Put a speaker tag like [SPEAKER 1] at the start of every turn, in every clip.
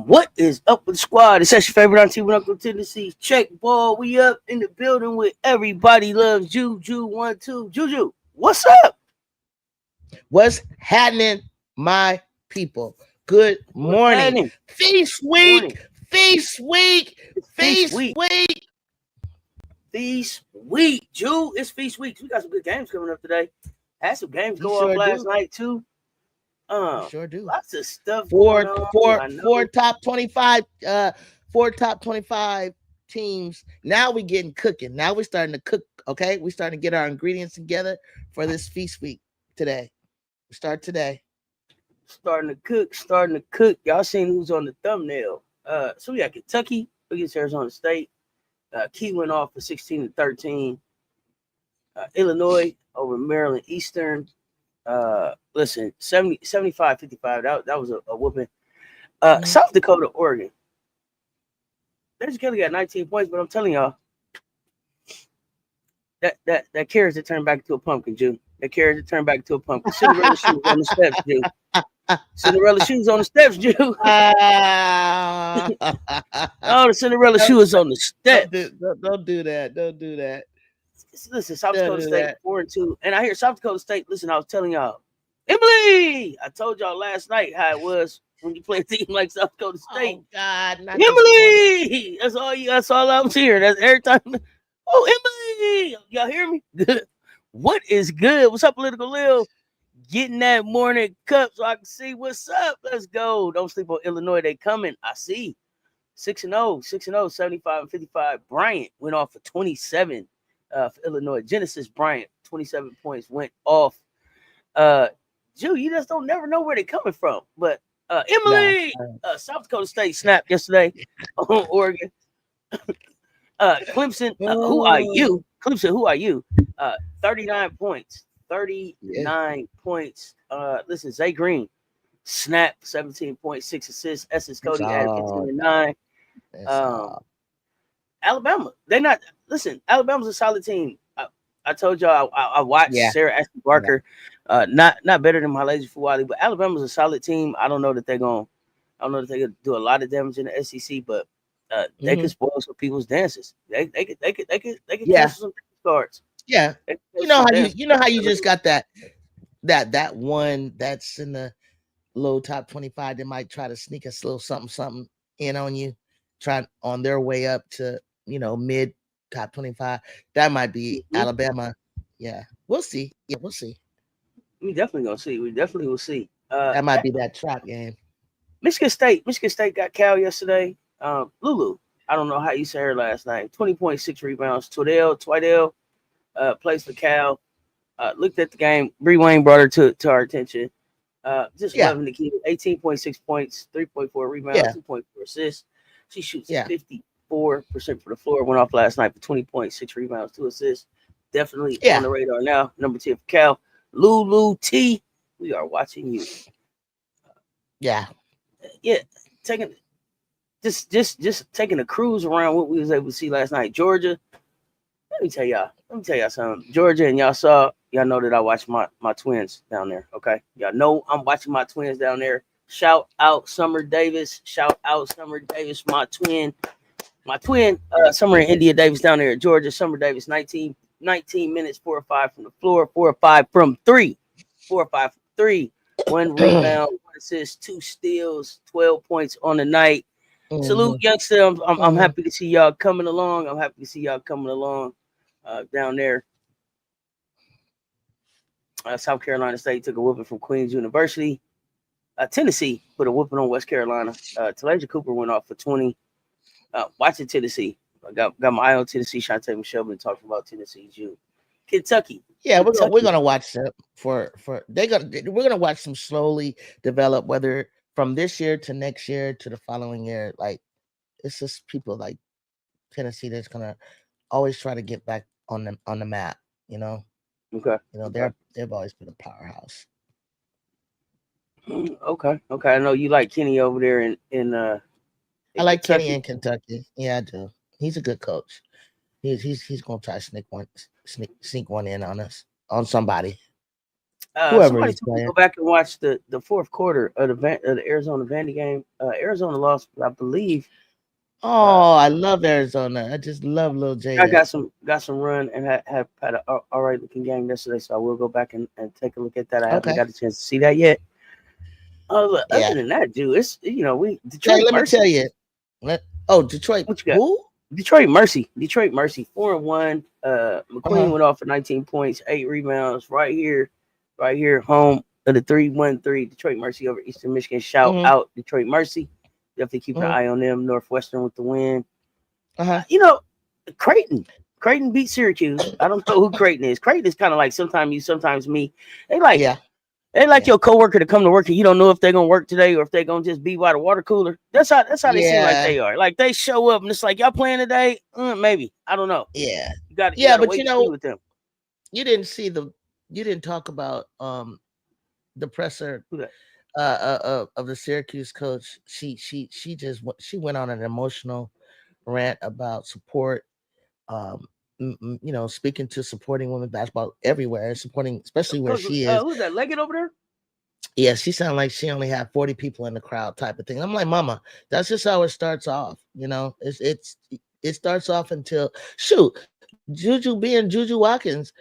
[SPEAKER 1] What is up with the squad? It's your favorite auntie with Uncle Tennessee. Check ball. We up in the building with everybody loves JUJU 1-2. JUJU, what's up?
[SPEAKER 2] What's happening, my people? Good morning. Feast week. Feast week. Feast week.
[SPEAKER 1] Feast week. Ju, it's feast week. We got some good games coming up today. Had some games go off last night too.
[SPEAKER 2] Sure do.
[SPEAKER 1] Lots of stuff.
[SPEAKER 2] Four top 25 teams. Now we getting cooking. Now we're starting to cook. Okay, we're starting to get our ingredients together for this feast week today. We start today.
[SPEAKER 1] Starting to cook. Y'all seen who's on the thumbnail? So we got Kentucky against Arizona State. Key went off for 16-13. Illinois over Maryland Eastern. Listen, 75-55. That was a whooping. South Dakota, Oregon. They just got 19 points, but I'm telling y'all, that carrot to turn back into a pumpkin, Jew. That carrot to turn back into a pumpkin. Cinderella shoes on the steps, Jew. Cinderella shoes on the steps, Jew. Oh, the Cinderella shoes on the steps.
[SPEAKER 2] Don't do that. Don't do that.
[SPEAKER 1] Listen, South Dakota State 4-2, and I hear South Dakota State. Listen, I was telling y'all, Emily. I told y'all last night how it was when you play a team like South Dakota State.
[SPEAKER 2] Oh God,
[SPEAKER 1] Emily. That's all I was hearing. That's every time. Oh, Emily. Y'all hear me? Good. What is good? What's up, Political Lil? Getting that morning cup so I can see what's up. Let's go. Don't sleep on Illinois. They coming. I see. 6-0, 75-55. Bryant went off for 27. For Illinois, Genesis Bryant, 27 points went off. Jew, you just don't never know where they're coming from. But Emily, South Dakota State snapped yesterday on Oregon. Clemson, who are you? Clemson, who are you? 39 points. 39 points. Listen, Zay Green snapped 17.6 assists. Essex Cody added 15-9. Alabama, they're not. Listen, Alabama's a solid team. I told y'all I watched Sarah Ashley Barker. Not better than my lazy Fuwali, but Alabama's a solid team. I don't know that they're gonna do a lot of damage in the SEC, but they can spoil some people's dances. They could cancel some cards.
[SPEAKER 2] Yeah, you know how you just got that one that's in the low top 25 that might try to sneak a little something in on you, try on their way up to mid top 25. That might be Alabama. Yeah, we'll see. Yeah, we'll see.
[SPEAKER 1] We definitely gonna see. We definitely will see.
[SPEAKER 2] That might be that trap game.
[SPEAKER 1] Michigan State got Cal yesterday. Lulu, I don't know how you say her last name. 20.6 rebounds. Twidell plays for Cal. Looked at the game. Bree Wayne brought her to our attention. Just loving the kid. 18.6 points, 3.4 rebounds, 2.4 assists. She shoots 54% for the floor. Went off last night for 20.6 rebounds, 2 assists. Definitely on the radar now. Number 10 for Cal. Lulu T. We are watching you. Taking a cruise around what we was able to see last night. Georgia. Let me tell y'all something. Georgia, and y'all know that I watch my twins down there. Okay. Y'all know I'm watching my twins down there. Shout out Summer Davis. My twin, Summer and India Davis down there at Georgia. Summer Davis, 19 minutes, 4 or 5 from the floor, 4 or 5 from 3. 4 or 5 from 3. 1 rebound, assists, 2 steals, 12 points on the night. Salute,
[SPEAKER 2] Mhm.
[SPEAKER 1] youngster. I'm
[SPEAKER 2] Mhm.
[SPEAKER 1] happy to see y'all coming along. I'm happy to see y'all coming along down there. South Carolina State took a whooping from Queens University. Tennessee put a whooping on West Carolina. Talaja Cooper went off for 20. Watching Tennessee. I got my eye on Tennessee. Shantae Michelle been talking about Tennessee, Jew. Kentucky.
[SPEAKER 2] Yeah, we're
[SPEAKER 1] Kentucky.
[SPEAKER 2] gonna watch them we're gonna watch them slowly develop, whether from this year to next year to the following year. Like it's just people like Tennessee that's gonna always try to get back on the map. You know,
[SPEAKER 1] Okay. Okay.
[SPEAKER 2] they've always been a powerhouse.
[SPEAKER 1] Okay. Okay. I know you like Kenny over there
[SPEAKER 2] I
[SPEAKER 1] in
[SPEAKER 2] like Kenny
[SPEAKER 1] Kentucky.
[SPEAKER 2] in Kentucky. Yeah, I do. He's a good coach. He's gonna try to sneak one in on us, on somebody, whoever
[SPEAKER 1] Somebody
[SPEAKER 2] he's
[SPEAKER 1] told me to go
[SPEAKER 2] playing.
[SPEAKER 1] back and watch the fourth quarter of the Arizona Vandy game. Arizona lost, I believe. Uh,
[SPEAKER 2] Oh, I love Arizona. I just love Lil
[SPEAKER 1] I
[SPEAKER 2] Jada.
[SPEAKER 1] got some run and had a all right looking game yesterday, so I will go back and take a look at that. I haven't
[SPEAKER 2] Okay.
[SPEAKER 1] got a chance to see that yet. Other
[SPEAKER 2] Yeah.
[SPEAKER 1] than that, dude, it's we
[SPEAKER 2] Hey,
[SPEAKER 1] Detroit
[SPEAKER 2] let me tell
[SPEAKER 1] Mercy.
[SPEAKER 2] you. Detroit.
[SPEAKER 1] What you got?
[SPEAKER 2] Who?
[SPEAKER 1] Detroit Mercy. Detroit Mercy. 4-1. McQueen
[SPEAKER 2] Uh-huh.
[SPEAKER 1] went off for 19 points, 8 rebounds. Right here, home of the 3-1-3. Detroit Mercy over Eastern Michigan. Shout
[SPEAKER 2] Mm-hmm.
[SPEAKER 1] out Detroit Mercy. Definitely keep an
[SPEAKER 2] Mm-hmm.
[SPEAKER 1] eye on them. Northwestern with the win.
[SPEAKER 2] Uh-huh.
[SPEAKER 1] You know, Creighton. Creighton beat Syracuse. I don't know who Creighton is. Creighton is kind of like sometimes you, sometimes me. They like
[SPEAKER 2] Yeah.
[SPEAKER 1] they like
[SPEAKER 2] Yeah.
[SPEAKER 1] your coworker to come to work and you don't know if they're gonna work today or if they're gonna just be by the water cooler. That's how they seem like
[SPEAKER 2] Yeah.
[SPEAKER 1] they are. Like they show up and it's like y'all playing today? Maybe. I don't know.
[SPEAKER 2] Yeah.
[SPEAKER 1] You
[SPEAKER 2] Yeah,
[SPEAKER 1] gotta
[SPEAKER 2] but
[SPEAKER 1] wait
[SPEAKER 2] you
[SPEAKER 1] and see
[SPEAKER 2] know,
[SPEAKER 1] with them.
[SPEAKER 2] you didn't see you didn't talk about the presser
[SPEAKER 1] Who that?
[SPEAKER 2] of the Syracuse coach. She went on an emotional rant about support, um speaking to supporting women basketball everywhere, supporting especially where
[SPEAKER 1] Coach,
[SPEAKER 2] she is.
[SPEAKER 1] who's that? Leggett over there?
[SPEAKER 2] Yeah, she sounded like she only had 40 people in the crowd type of thing. I'm like, mama, that's just how it starts off. It starts off until shoot, Juju being Juju Watkins,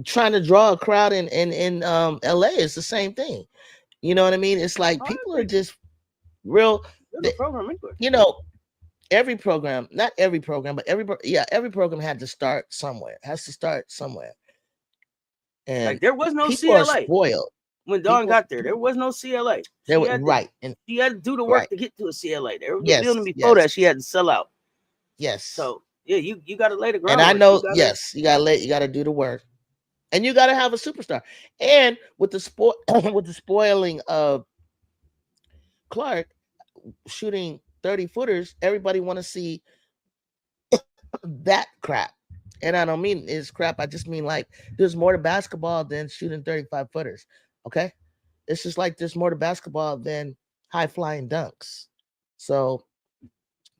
[SPEAKER 2] trying to draw a crowd in LA is the same thing. You know what I mean? It's like
[SPEAKER 1] Oh,
[SPEAKER 2] people
[SPEAKER 1] I
[SPEAKER 2] are
[SPEAKER 1] think
[SPEAKER 2] just real,
[SPEAKER 1] there's a
[SPEAKER 2] they,
[SPEAKER 1] program anywhere.
[SPEAKER 2] you know, every program, not every program, but every program had to start somewhere. Has to start somewhere.
[SPEAKER 1] Like
[SPEAKER 2] And
[SPEAKER 1] there was no
[SPEAKER 2] people are
[SPEAKER 1] CLA
[SPEAKER 2] spoiled.
[SPEAKER 1] when Dawn
[SPEAKER 2] People,
[SPEAKER 1] got there. There was no CLA.
[SPEAKER 2] they were right and
[SPEAKER 1] She had to do the work
[SPEAKER 2] right.
[SPEAKER 1] to get to a CLA. There was a
[SPEAKER 2] Yes,
[SPEAKER 1] building before
[SPEAKER 2] yes,
[SPEAKER 1] that she had to sell out.
[SPEAKER 2] yes.
[SPEAKER 1] So yeah, you gotta lay the
[SPEAKER 2] And I
[SPEAKER 1] groundwork.
[SPEAKER 2] know, yes, you gotta do the work. And you gotta have a superstar. And with the with the spoiling of Clark shooting 30 footers, everybody wanna see that crap. And I don't mean it's crap. I just mean like there's more to basketball than shooting 35 footers. Okay. It's just like there's more to basketball than high flying dunks. So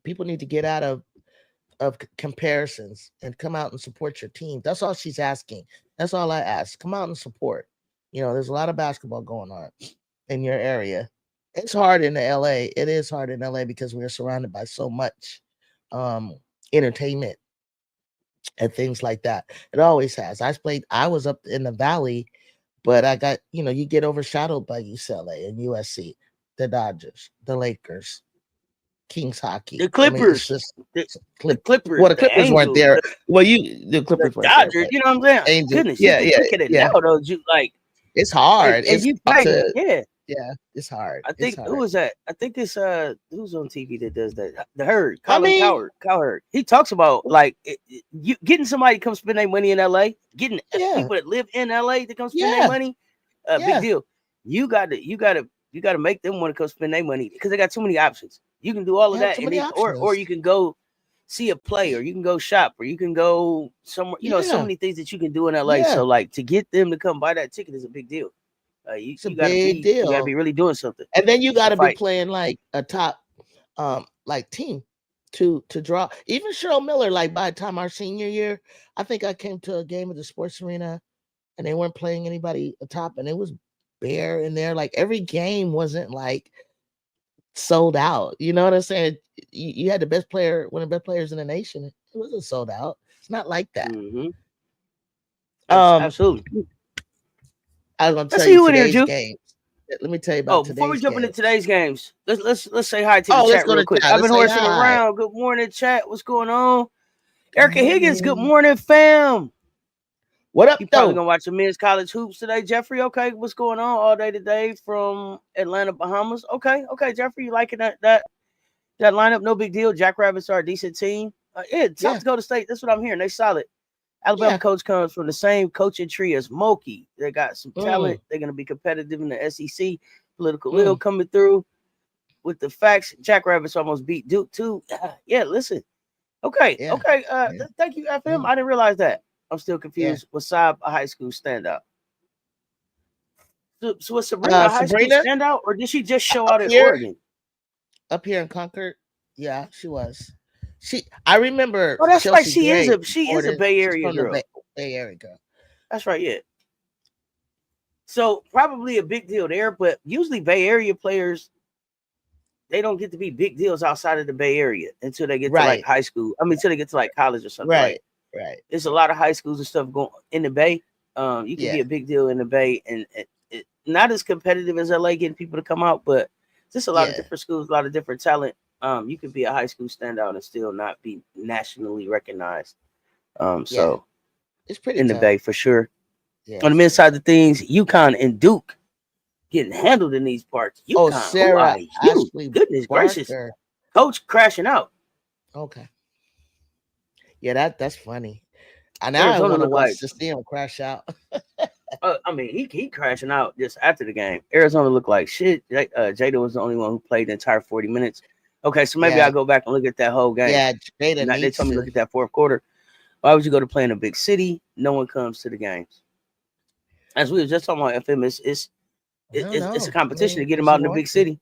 [SPEAKER 2] people need to get out of comparisons and come out and support your team. That's all she's asking. That's all I ask. Come out and support. There's a lot of basketball going on in your area. It's hard in the LA. It is hard in LA because we're surrounded by so much um entertainment and things like that. It always has. I was up in the valley, but I got, you get overshadowed by UCLA and USC, the Dodgers, the Lakers, Kings hockey.
[SPEAKER 1] The
[SPEAKER 2] I mean, it's
[SPEAKER 1] Clippers,
[SPEAKER 2] just
[SPEAKER 1] the
[SPEAKER 2] clip.
[SPEAKER 1] Clippers,
[SPEAKER 2] Well, the
[SPEAKER 1] the
[SPEAKER 2] Clippers weren't
[SPEAKER 1] Angels,
[SPEAKER 2] there. Well, the
[SPEAKER 1] the
[SPEAKER 2] Clippers weren't there,
[SPEAKER 1] Dodgers.
[SPEAKER 2] but
[SPEAKER 1] You know what I'm saying?
[SPEAKER 2] Angels.
[SPEAKER 1] Goodness, you
[SPEAKER 2] Yeah,
[SPEAKER 1] can
[SPEAKER 2] yeah,
[SPEAKER 1] look at it
[SPEAKER 2] yeah.
[SPEAKER 1] now though. Like
[SPEAKER 2] It's hard.
[SPEAKER 1] and
[SPEAKER 2] It's
[SPEAKER 1] you
[SPEAKER 2] hard
[SPEAKER 1] fighting.
[SPEAKER 2] to.
[SPEAKER 1] Yeah,
[SPEAKER 2] Yeah, it's hard.
[SPEAKER 1] I
[SPEAKER 2] It's
[SPEAKER 1] think who
[SPEAKER 2] hard.
[SPEAKER 1] was that? I think it's who's on TV that does that? The Herd,
[SPEAKER 2] I
[SPEAKER 1] Colin
[SPEAKER 2] mean,
[SPEAKER 1] Cowherd. He talks about like you getting somebody to come spend their money in LA, getting
[SPEAKER 2] yeah,
[SPEAKER 1] people that live in LA to come spend their
[SPEAKER 2] yeah,
[SPEAKER 1] money. Big
[SPEAKER 2] yeah.
[SPEAKER 1] deal. You got to make them want to come spend their money because they got too many options. You can do all
[SPEAKER 2] They
[SPEAKER 1] of
[SPEAKER 2] have
[SPEAKER 1] that,
[SPEAKER 2] too
[SPEAKER 1] and
[SPEAKER 2] many
[SPEAKER 1] then or
[SPEAKER 2] options.
[SPEAKER 1] you can go see a play, or you can go shop, or you can go somewhere. So
[SPEAKER 2] Yeah,
[SPEAKER 1] many things that you can do in LA.
[SPEAKER 2] yeah.
[SPEAKER 1] So like to get them to come buy that ticket is a big deal. You
[SPEAKER 2] It's a
[SPEAKER 1] you gotta
[SPEAKER 2] big
[SPEAKER 1] be you gotta be
[SPEAKER 2] deal.
[SPEAKER 1] really doing something
[SPEAKER 2] And then you got
[SPEAKER 1] to
[SPEAKER 2] to be
[SPEAKER 1] fight.
[SPEAKER 2] playing like a top, like team to draw. Even Cheryl Miller, like by the time our senior year, I think I came to a game at the sports arena and they weren't playing anybody atop, and it was bare in there. Like every game wasn't like sold out. You know what I'm saying? You had the best player, one of the best players in the nation. It wasn't sold out. It's not like that.
[SPEAKER 1] Mm-hmm.
[SPEAKER 2] Um,
[SPEAKER 1] Absolutely.
[SPEAKER 2] I was gonna
[SPEAKER 1] Let's
[SPEAKER 2] tell
[SPEAKER 1] see
[SPEAKER 2] you
[SPEAKER 1] who in here,
[SPEAKER 2] today's
[SPEAKER 1] Jew.
[SPEAKER 2] games. Let me tell you
[SPEAKER 1] Oh,
[SPEAKER 2] about
[SPEAKER 1] before we
[SPEAKER 2] today's
[SPEAKER 1] jump into
[SPEAKER 2] games.
[SPEAKER 1] today's games, let's say hi to the
[SPEAKER 2] Oh, let's
[SPEAKER 1] chat
[SPEAKER 2] go
[SPEAKER 1] real
[SPEAKER 2] to
[SPEAKER 1] quick.
[SPEAKER 2] chat.
[SPEAKER 1] I've
[SPEAKER 2] Let's
[SPEAKER 1] been
[SPEAKER 2] say
[SPEAKER 1] horsing
[SPEAKER 2] hi.
[SPEAKER 1] around. Good morning, chat. What's going on?
[SPEAKER 2] Good
[SPEAKER 1] Erica Higgins, good
[SPEAKER 2] morning.
[SPEAKER 1] morning, fam.
[SPEAKER 2] What up,
[SPEAKER 1] You probably
[SPEAKER 2] though?
[SPEAKER 1] gonna watch the men's college hoops today, Jeffrey. Okay, what's going on all day today from Atlanta, Bahamas? Okay, Jeffrey, you liking that lineup? No big deal. Jackrabbits are a decent team. South Dakota State. That's what I'm hearing. They solid. Alabama coach comes from the same coaching tree as Moki. They got some talent. They're gonna be competitive in the SEC. Political Lil coming through with the facts. Jackrabbits almost beat Duke too. Yeah, listen. Okay. Thank you, FM. I didn't realize that. I'm still confused. Was Saab a high school standout? So was Sabrina a high school standout, or did she just show out at Oregon?
[SPEAKER 2] Up here in Concord, yeah, she was. I remember.
[SPEAKER 1] Oh, that's
[SPEAKER 2] Chelsea
[SPEAKER 1] right. She
[SPEAKER 2] Gray
[SPEAKER 1] is a Bay Area girl.
[SPEAKER 2] Bay Area girl.
[SPEAKER 1] That's right. Yeah. So probably a big deal there, but usually Bay Area players, they don't get to be big deals outside of the Bay Area until they get to like high school. I mean, until they get to like college or something.
[SPEAKER 2] Right.
[SPEAKER 1] There's a lot of high schools and stuff going in the Bay. You can be a big deal in the Bay, and not as competitive as LA getting people to come out, but just a lot of different schools, a lot of different talent. You could be a high school standout and still not be nationally recognized. So
[SPEAKER 2] it's pretty
[SPEAKER 1] in
[SPEAKER 2] tough.
[SPEAKER 1] the Bay for sure. On the men's side of things, UConn and Duke getting handled in these parts. UConn,
[SPEAKER 2] Sarah Ashley
[SPEAKER 1] goodness
[SPEAKER 2] Barker.
[SPEAKER 1] gracious, coach crashing out.
[SPEAKER 2] Okay, yeah, that's funny. And now I want to watch to see him crash out.
[SPEAKER 1] I mean, he crashing out just after the game. Arizona looked like shit. Jada was the only one who played the entire 40 minutes. Okay, so maybe I'll go back and look at that whole game.
[SPEAKER 2] Yeah, Jada needs
[SPEAKER 1] they told me to look at that fourth quarter. Why would you go to play in a big city? No one comes to the games. As we were just talking about, FM, it's a competition to get them out in the big city.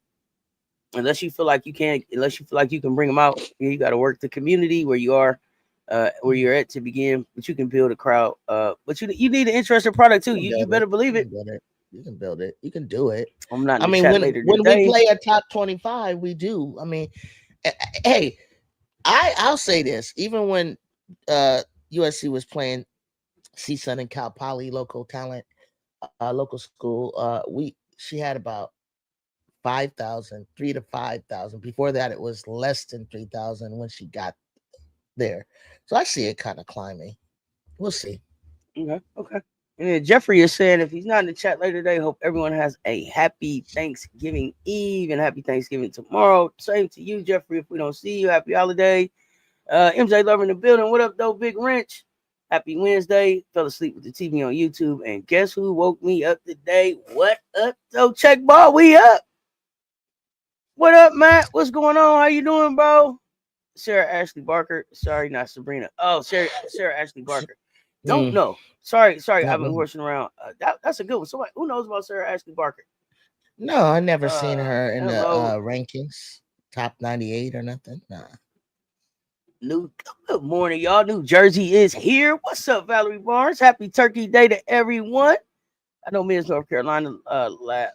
[SPEAKER 1] Unless you feel like you can bring them out, you got to work the community where you are, where you're at to begin. But you can build a crowd. But you need an interesting product too. You better believe it.
[SPEAKER 2] You can build it. You can do it.
[SPEAKER 1] I'm not.
[SPEAKER 2] I mean, when we play a top 25, we do. I mean, hey, I'll say this. Even when USC was playing CSUN and Cal Poly local talent, local school, she had about 5,000, 3,000 to 5,000. Before that, it was less than 3,000 when she got there. So I see it kind of climbing. We'll see.
[SPEAKER 1] Okay. And then Jeffrey is saying if he's not in the chat later today, hope everyone has a happy Thanksgiving Eve and happy Thanksgiving tomorrow. Same to you, Jeffrey. If we don't see you, happy holiday. MJ Lover in the building. What up, though, Big Wrench? Happy Wednesday. Fell asleep with the TV on YouTube. And guess who woke me up today? What up, though? Check ball. We up. What up, Matt? What's going on? How you doing, bro? Sarah Ashley Barker. Sorry, not Sabrina. Oh, Sarah Ashley Barker. Don't know. Sorry. I've been horsing around. That's a good one. Somebody who knows about Sarah Ashley Barker?
[SPEAKER 2] No, I never seen her in the rankings, top 98 or nothing. Nah.
[SPEAKER 1] Good morning, y'all. New Jersey is here. What's up, Valerie Barnes? Happy Turkey Day to everyone. I know men's North Carolina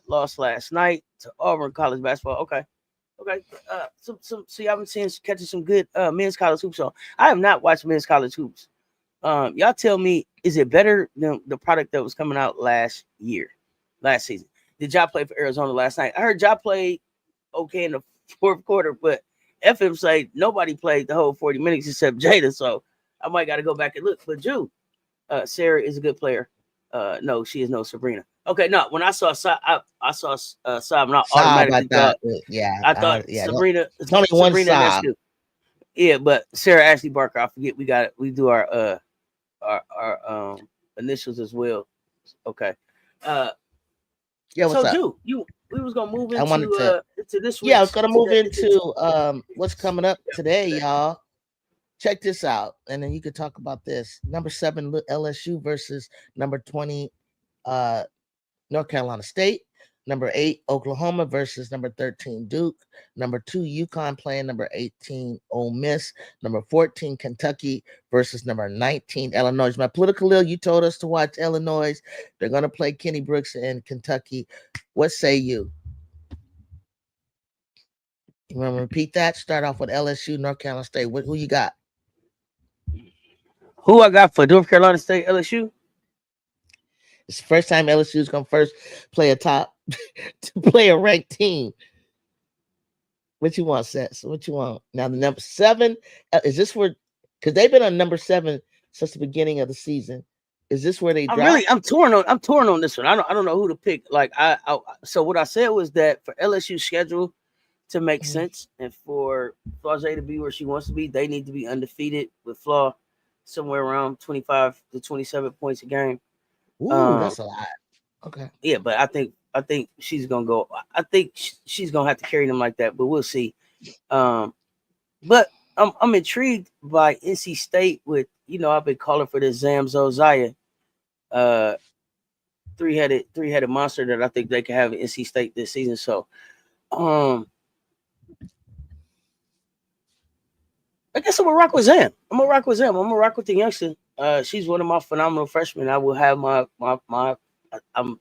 [SPEAKER 1] lost last night to Auburn college basketball. Okay. So y'all been catching some good men's college hoops on. I have not watched men's college hoops. Y'all tell me, is it better than the product that was coming out last season? Did y'all play for Arizona last night? I heard y'all played okay in the fourth quarter, but FM say nobody played the whole 40 minutes except Jada, so I might got to go back and look. But Sarah is a good player. No, she is no Sabrina. Okay, no. When I saw Saab, I saw Saab, and I automatically thought, I thought Sabrina.
[SPEAKER 2] It's only one Saab.
[SPEAKER 1] Yeah, but Sarah Ashley Barker, I forget. We do our initials as well. Okay.
[SPEAKER 2] What's
[SPEAKER 1] up? We was gonna move into this week.
[SPEAKER 2] Yeah, I was gonna move into what's coming up today, y'all. Check this out, and then you could talk about this. Number 7 LSU versus number 20 North Carolina State. Number 8 Oklahoma versus number 13 Duke. Number 2 UConn playing number 18 Ole Miss. Number 14 Kentucky versus number 19 Illinois. My political Lil, you told us to watch Illinois. They're gonna play Kenny Brooks and Kentucky. What say you? You want to repeat that? Start off with LSU, North Carolina State. Who you got?
[SPEAKER 1] Who I got for North Carolina State, LSU?
[SPEAKER 2] It's the first time LSU's gonna first play a top to play a ranked team. What you want, CESS? What you want? Now the number 7 is this where because they've been on number 7 since the beginning of the season. Is this where they drop?
[SPEAKER 1] I'm torn on this one. I don't know who to pick. Like so what I said was that for LSU's schedule to make sense and for Flau'jae to be where she wants to be, they need to be undefeated with Flaw somewhere around 25 to 27 points a game.
[SPEAKER 2] Ooh, that's a lot. Okay.
[SPEAKER 1] Yeah, but I think she's gonna go. I think she's gonna have to carry them like that, but we'll see. But I'm intrigued by NC State with I've been calling for this Zamzo Zaya, three-headed monster that I think they can have at NC State this season. So, I guess I'm gonna rock with Zam. I'm gonna rock with the youngster. She's one of my phenomenal freshmen. I will have my. I'm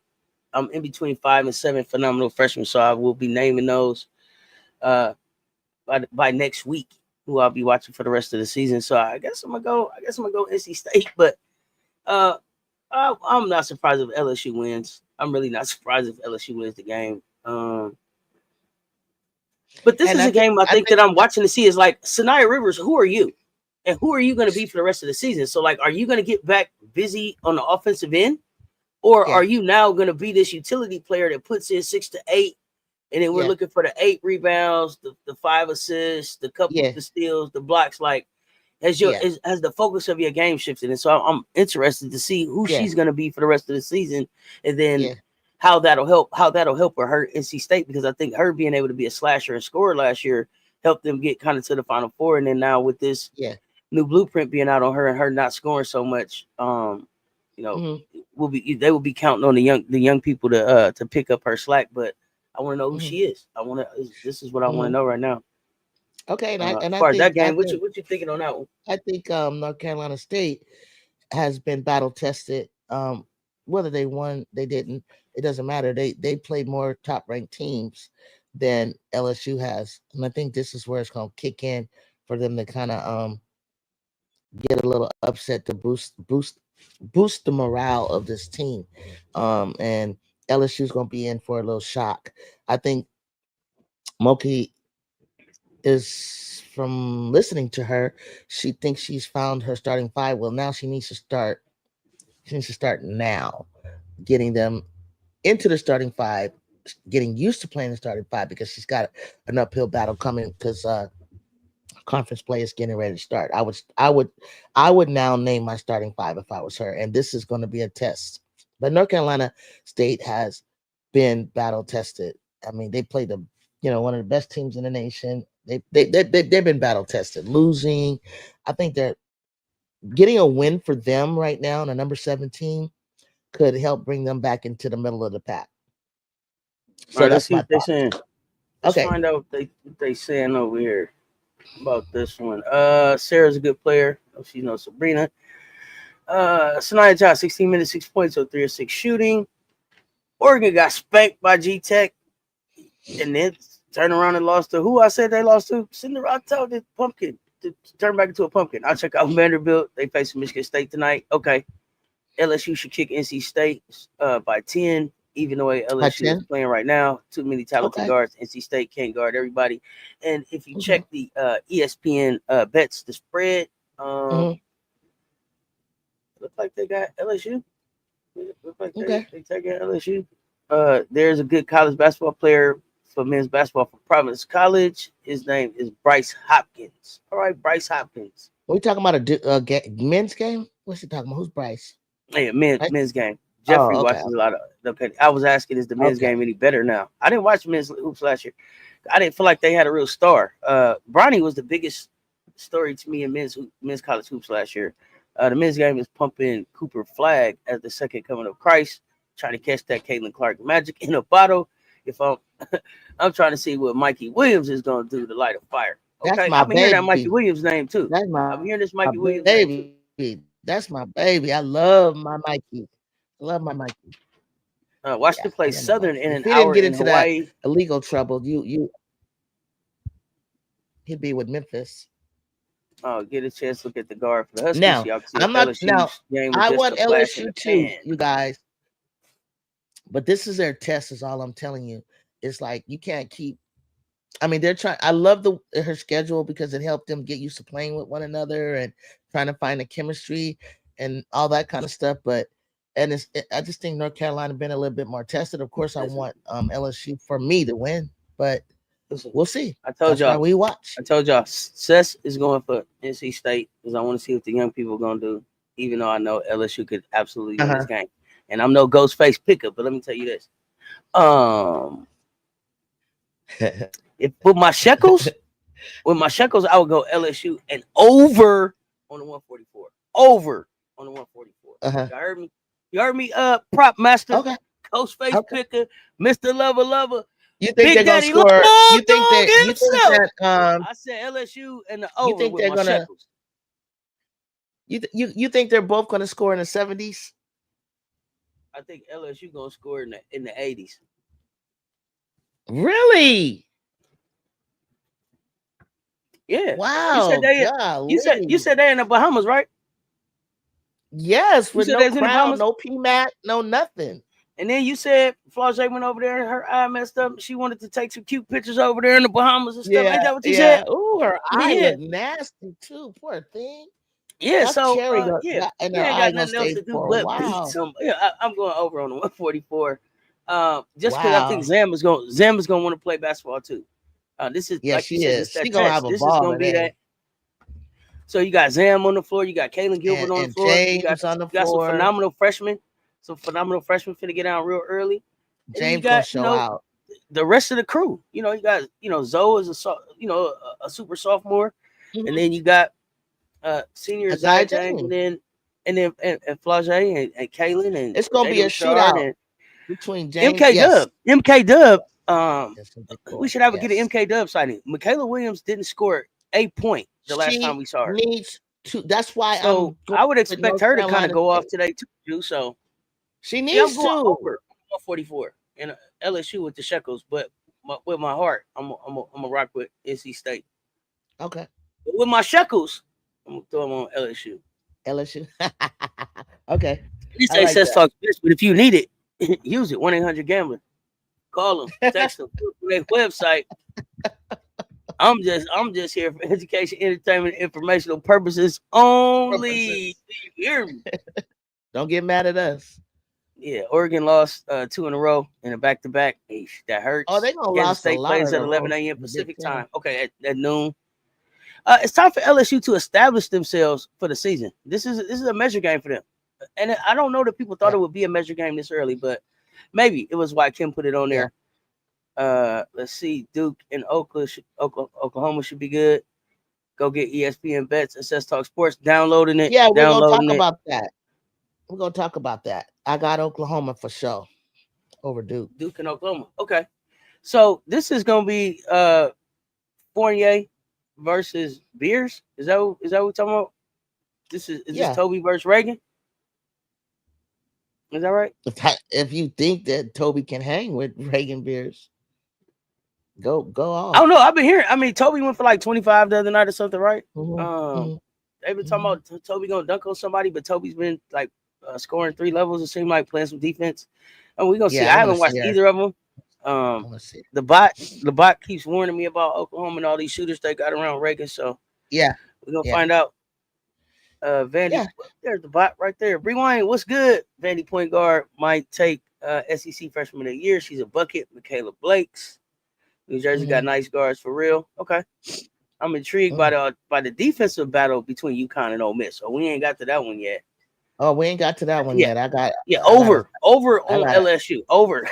[SPEAKER 1] in between 5 and 7 phenomenal freshmen, so I will be naming those by next week, who I'll be watching for the rest of the season. So I guess I'm gonna go NC State, but I'm not surprised if LSU wins. I'm really not surprised if LSU wins the game. But this is a game I think that I'm watching to see is like Sanaya Rivers. Who are you, and who are you going to be for the rest of the season? So like, are you going to get back busy on the offensive end? Or are you now going to be this utility player that puts in 6 to 8, and then we're looking for the 8 rebounds, the 5 assists, the couple of the steals, the blocks? Like, has the focus of your game shifted? And so I'm interested to see who she's going to be for the rest of the season, and then how that'll help her hurt NC State, because I think her being able to be a slasher and scorer last year helped them get kind of to the Final Four, and then now with this new blueprint being out on her and her not scoring so much, they will be counting on the young people to pick up her slack. But I want to know who she is. This is what I want to know right now.
[SPEAKER 2] Okay, and
[SPEAKER 1] as far as that game, what you thinking on that one?
[SPEAKER 2] I think North Carolina State has been battle tested. Whether they won, they didn't. It doesn't matter. They played more top ranked teams than LSU has, and I think this is where it's going to kick in for them to kind of get a little upset to boost the morale of this team. And LSU's going to be in for a little shock. I think Moki is, from listening to her, she thinks she's found her starting 5. Well, now she needs to start now, getting them into the starting 5, getting used to playing the starting 5, because she's got an uphill battle coming, because conference play is getting ready to start. I would now name my starting 5 if I was her, and this is going to be a test. But North Carolina State has been battle tested. I mean, they played one of the best teams in the nation. They've been battle tested, losing. I think they're getting a win for them right now, and a number 17 could help bring them back into the middle of the pack.
[SPEAKER 1] So that's what they're saying. Let's find out what they saying over here about this one. Sarah's a good player. She knows Sabrina. Sanaya Johnson, 16 minutes, 6 points, 3 of 6 shooting. Oregon got spanked by G-Tech, and then turned around and lost to who I said they lost to? Cinderella. I told the pumpkin to turn back into a pumpkin. I'll check out Vanderbilt. They face Michigan State tonight. Okay. LSU should kick NC State by 10. Even the way LSU is playing right now, too many talented guards. NC State can't guard everybody. And if you check the ESPN bets, the spread, look like they got LSU. Look like they taking LSU. There's a good college basketball player for men's basketball from Providence College. His name is Bryce Hopkins. All right, Bryce Hopkins.
[SPEAKER 2] Are we talking about a men's game? What's he talking about? Who's Bryce?
[SPEAKER 1] Yeah, men's game. Jeffrey watches a lot of. Okay, I was asking, is the men's game any better now? I didn't watch men's hoops last year. I didn't feel like they had a real star. Bronny was the biggest story to me in men's college hoops last year. The men's game is pumping Cooper Flag as the second coming of Christ, trying to catch that Caitlin Clark magic in a bottle. If I'm trying to see what Mikey Williams is going to do to light a fire. Okay, I'm hearing that Mikey Williams name too. I'm hearing this Mikey Williams name too.
[SPEAKER 2] That's my baby. I love my Mikey.
[SPEAKER 1] Washington plays Southern in an hour.
[SPEAKER 2] If he didn't get into
[SPEAKER 1] Hawaii.
[SPEAKER 2] That illegal trouble, he'd be with Memphis.
[SPEAKER 1] Oh, get a chance to look at the guard for the Huskies.
[SPEAKER 2] Now, I'm not. Now, I want LSU too, you guys. But this is their test, is all I'm telling you. It's like you can't keep. I mean, they're trying. I love her schedule because it helped them get used to playing with one another and trying to find the chemistry and all that kind of stuff. But I just think North Carolina been a little bit more tested. Of course, I want LSU for me to win, but we'll see.
[SPEAKER 1] I told
[SPEAKER 2] y'all we watch.
[SPEAKER 1] I told y'all CESS is going for NC State because I want to see what the young people are gonna do. Even though I know LSU could absolutely win this game, and I'm no Ghostface picker, but let me tell you this: if with my shekels, I would go LSU and over on the 144. Over on the 144. You heard me? You heard me? Prop master, Ghostface picker, Mr. Lover.
[SPEAKER 2] You think they're gonna score? You think that
[SPEAKER 1] I said LSU and the over. You think they're gonna? Shekels.
[SPEAKER 2] You think they're both gonna score in the 70s?
[SPEAKER 1] I think LSU gonna score in the 80s.
[SPEAKER 2] Really?
[SPEAKER 1] Yeah.
[SPEAKER 2] Wow.
[SPEAKER 1] You said they in the Bahamas, right?
[SPEAKER 2] Yes, with no crowd, no PMAT, no nothing.
[SPEAKER 1] And then you said Flau'jae went over there and her eye messed up. She wanted to take some cute pictures over there in the Bahamas and stuff. Ain't that what you said?
[SPEAKER 2] Ooh, her eye looked nasty too. Poor thing.
[SPEAKER 1] Yeah,
[SPEAKER 2] that's
[SPEAKER 1] so
[SPEAKER 2] and her eye gonna stay for a while.
[SPEAKER 1] I'm going over on the 144. Just because I think Zam is gonna want to play basketball too. This is like she is. She's gonna have a ball. This is gonna be that. So you got Zam on the floor, you got Kaylin Gilbert on the floor,
[SPEAKER 2] James on the floor.
[SPEAKER 1] Some phenomenal freshmen finna get down real early.
[SPEAKER 2] James gonna show out.
[SPEAKER 1] The rest of the crew, you got Zoe is a super sophomore, and then you got senior Zai James, and then Flau'jae and Kaylin, and
[SPEAKER 2] it's gonna be a shootout between James
[SPEAKER 1] MK Dub. We should have get an MK Dub sighting. Michaela Williams didn't score a point the last time we saw her.
[SPEAKER 2] Needs to. That's why.
[SPEAKER 1] So I would expect her to kind of go off today too. So
[SPEAKER 2] she needs to
[SPEAKER 1] over 144 and LSU with the shekels, but with my heart, I'm gonna rock with NC State.
[SPEAKER 2] Okay.
[SPEAKER 1] But with my shekels, I'm gonna throw them on LSU.
[SPEAKER 2] Okay.
[SPEAKER 1] This ain't CESS Talk, but if you need it, use it. 1-800-GAMBLER. Call them, text them, their website. I'm just here for education, entertainment, informational purposes only. You hear me?
[SPEAKER 2] Don't get mad at us.
[SPEAKER 1] Yeah, Oregon lost 2 in a row in a back-to-back. That hurts.
[SPEAKER 2] Oh, they gonna lose
[SPEAKER 1] State
[SPEAKER 2] a lot
[SPEAKER 1] plays at
[SPEAKER 2] of
[SPEAKER 1] 11 a.m. Pacific time. Okay, at noon. It's time for LSU to establish themselves for the season. This is a measure game for them, and I don't know that people thought it would be a measure game this early, but maybe it was why Kim put it on there. Let's see, Duke and Oklahoma should be good. Go get ESPN bets and CESS Talk Sports. Downloading it.
[SPEAKER 2] Yeah, we're gonna talk about that. We're gonna talk about that. I got Oklahoma for sure over Duke.
[SPEAKER 1] Duke and Oklahoma. Okay, so this is gonna be Fournier versus Beers. Is that what we're talking about? Is this Toby versus Reagan? Is that right?
[SPEAKER 2] If you think that Toby can hang with Reagan Beers, go off.
[SPEAKER 1] I don't know. I've been hearing. I mean, Toby went for like 25 the other night or something, right?
[SPEAKER 2] Mm-hmm.
[SPEAKER 1] They've been talking about Toby gonna dunk on somebody, but Toby's been like scoring 3 levels. It seemed like playing some defense, and we're gonna see. I haven't watched either of them. The bot keeps warning me about Oklahoma and all these shooters they got around Reagan. So
[SPEAKER 2] we're
[SPEAKER 1] gonna find out. Vandy, there's the bot right there. Rewind, what's good? Vandy point guard might take SEC freshman of the year. She's a bucket. Michaela Blakes. New Jersey got nice guards for real. Okay, I'm intrigued by the defensive battle between UConn and Ole Miss. So we ain't got to that one yet.
[SPEAKER 2] Oh, we ain't got to that one yet. I got
[SPEAKER 1] over on LSU. Over.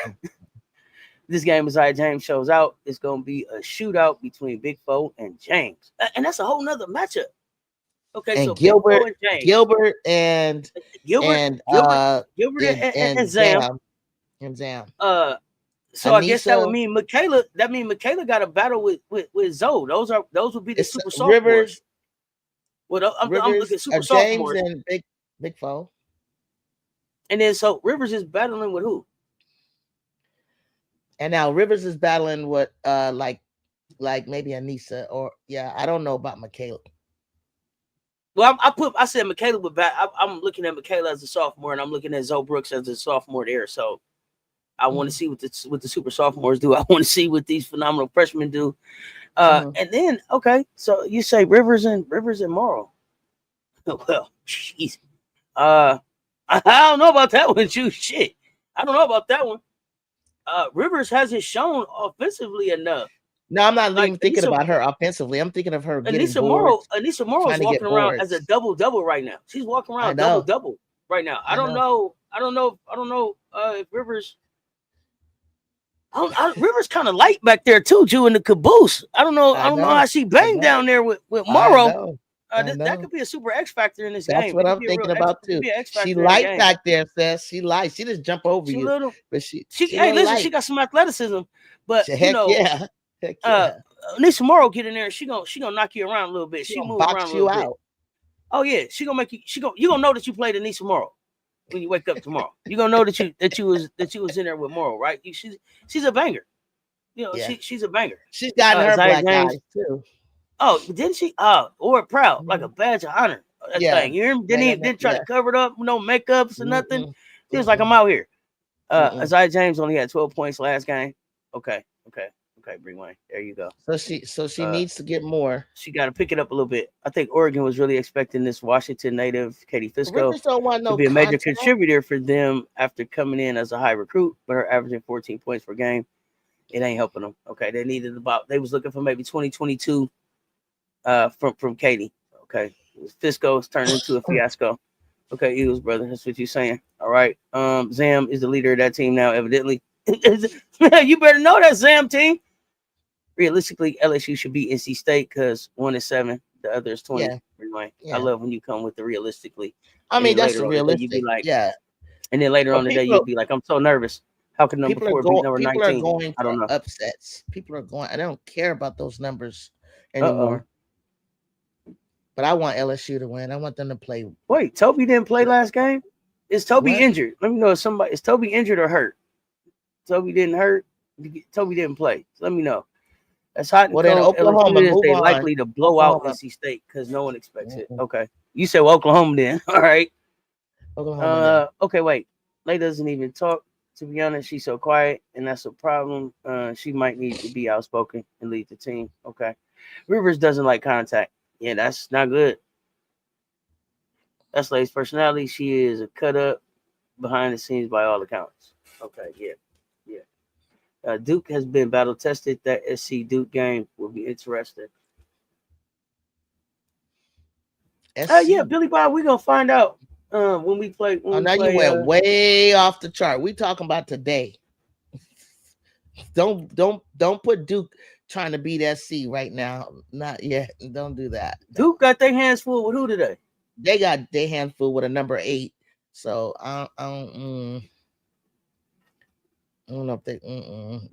[SPEAKER 1] This game, as James shows out, it's gonna be a shootout between Big Foe and James, and that's a whole nother matchup. Okay,
[SPEAKER 2] and
[SPEAKER 1] so
[SPEAKER 2] Gilbert and
[SPEAKER 1] Gilbert
[SPEAKER 2] and
[SPEAKER 1] Zam.
[SPEAKER 2] And Zam.
[SPEAKER 1] So Anissa, I guess that would mean Michaela. That means Michaela got a battle with Zoe. Those would be the super sophomores.
[SPEAKER 2] Rivers.
[SPEAKER 1] Well, I'm looking super sophomores.
[SPEAKER 2] James and Big Foe.
[SPEAKER 1] And then so Rivers is battling with who?
[SPEAKER 2] And now Rivers is battling with like maybe Anissa or I don't know about Michaela.
[SPEAKER 1] Well, I said Michaela would I'm looking at Michaela as a sophomore, and I'm looking at Zoe Brooks as a sophomore there. So I want to see what the super sophomores do. I want to see what these phenomenal freshmen do. And then so you say Rivers and Morrow. Well, jeez. I don't know about that one, you shit. I don't know about that one. Rivers hasn't shown offensively enough.
[SPEAKER 2] No, I'm not even thinking about her offensively. I'm thinking of her getting boards.
[SPEAKER 1] Anissa Morrow is walking around as a double right now. She's walking around double right now. I don't know if Rivers. Rivers kind of light back there too, Jew, in the caboose. I don't know how she banged down there with Morrow. That could be a super X factor in this game.
[SPEAKER 2] That's what I'm thinking about too. She light back there, CESS. She light. She just jump over you.
[SPEAKER 1] Little,
[SPEAKER 2] but she
[SPEAKER 1] listen, she got some athleticism. But
[SPEAKER 2] heck yeah.
[SPEAKER 1] Anissa Morrow get in there. She gonna knock you around a little bit. She move around a little bit. Oh yeah, she gonna make you. You gonna know that you played Anissa Morrow when you wake up tomorrow. You gonna know that you was in there with Morrow, right? She's a banger. You know, she's a banger.
[SPEAKER 2] She's gotten her black eyes too.
[SPEAKER 1] Oh, didn't she? Or proud, like a badge of honor. That thing. You hear me? Didn't try to cover it up with no makeups or nothing. He was like, I'm out here. Isaiah James only had 12 points last game. Okay, Bree Wayne. There you go.
[SPEAKER 2] So she needs to get more.
[SPEAKER 1] She got to pick it up a little bit. I think Oregon was really expecting this Washington native, Katie Fisco, to be a major contributor for them after coming in as a high recruit, but her averaging 14 points per game. It ain't helping them. Okay, they was looking for maybe 2022 from Katie. Okay, Fisco's turned into a fiasco. Okay, Eagles, brother. That's what you're saying. All right. Zam is the leader of that team now, evidently. You better know that Zam team. Realistically, LSU should beat NC State because one is 7, the other is 20. I love when you come with the realistically.
[SPEAKER 2] I mean, that's realistic.
[SPEAKER 1] You'd be like,
[SPEAKER 2] and
[SPEAKER 1] then later on today, you'll be like, I'm so nervous. How can number 4 beat number 19?
[SPEAKER 2] People are going I don't know. Upsets. People are going. I don't care about those numbers anymore. But I want LSU to win. I want them to play.
[SPEAKER 1] Wait, Toby didn't play last game? Is Toby injured? Let me know if is Toby injured or hurt? Toby didn't hurt. Toby didn't play. So let me know. That's hot.
[SPEAKER 2] Well, then Oklahoma
[SPEAKER 1] they likely to blow out NC State because no one expects it. Okay, you said Oklahoma then. All right.
[SPEAKER 2] Oklahoma.
[SPEAKER 1] Okay, wait. Lay doesn't even talk. To be honest, she's so quiet, and that's a problem. She might need to be outspoken and lead the team. Okay. Rivers doesn't like contact. Yeah, that's not good. That's Lay's personality. She is a cut up behind the scenes by all accounts. Okay, yeah. Duke has been battle tested. That SC Duke game will be interesting. Yeah, Billy Bob, we're gonna find out when we play.
[SPEAKER 2] You went way off the chart. We talking about today. Don't put Duke trying to beat SC right now. Not yet. Don't do that.
[SPEAKER 1] Duke got their hands full with who today?
[SPEAKER 2] They got their hands full with a number 8. So I don't know if they.
[SPEAKER 1] And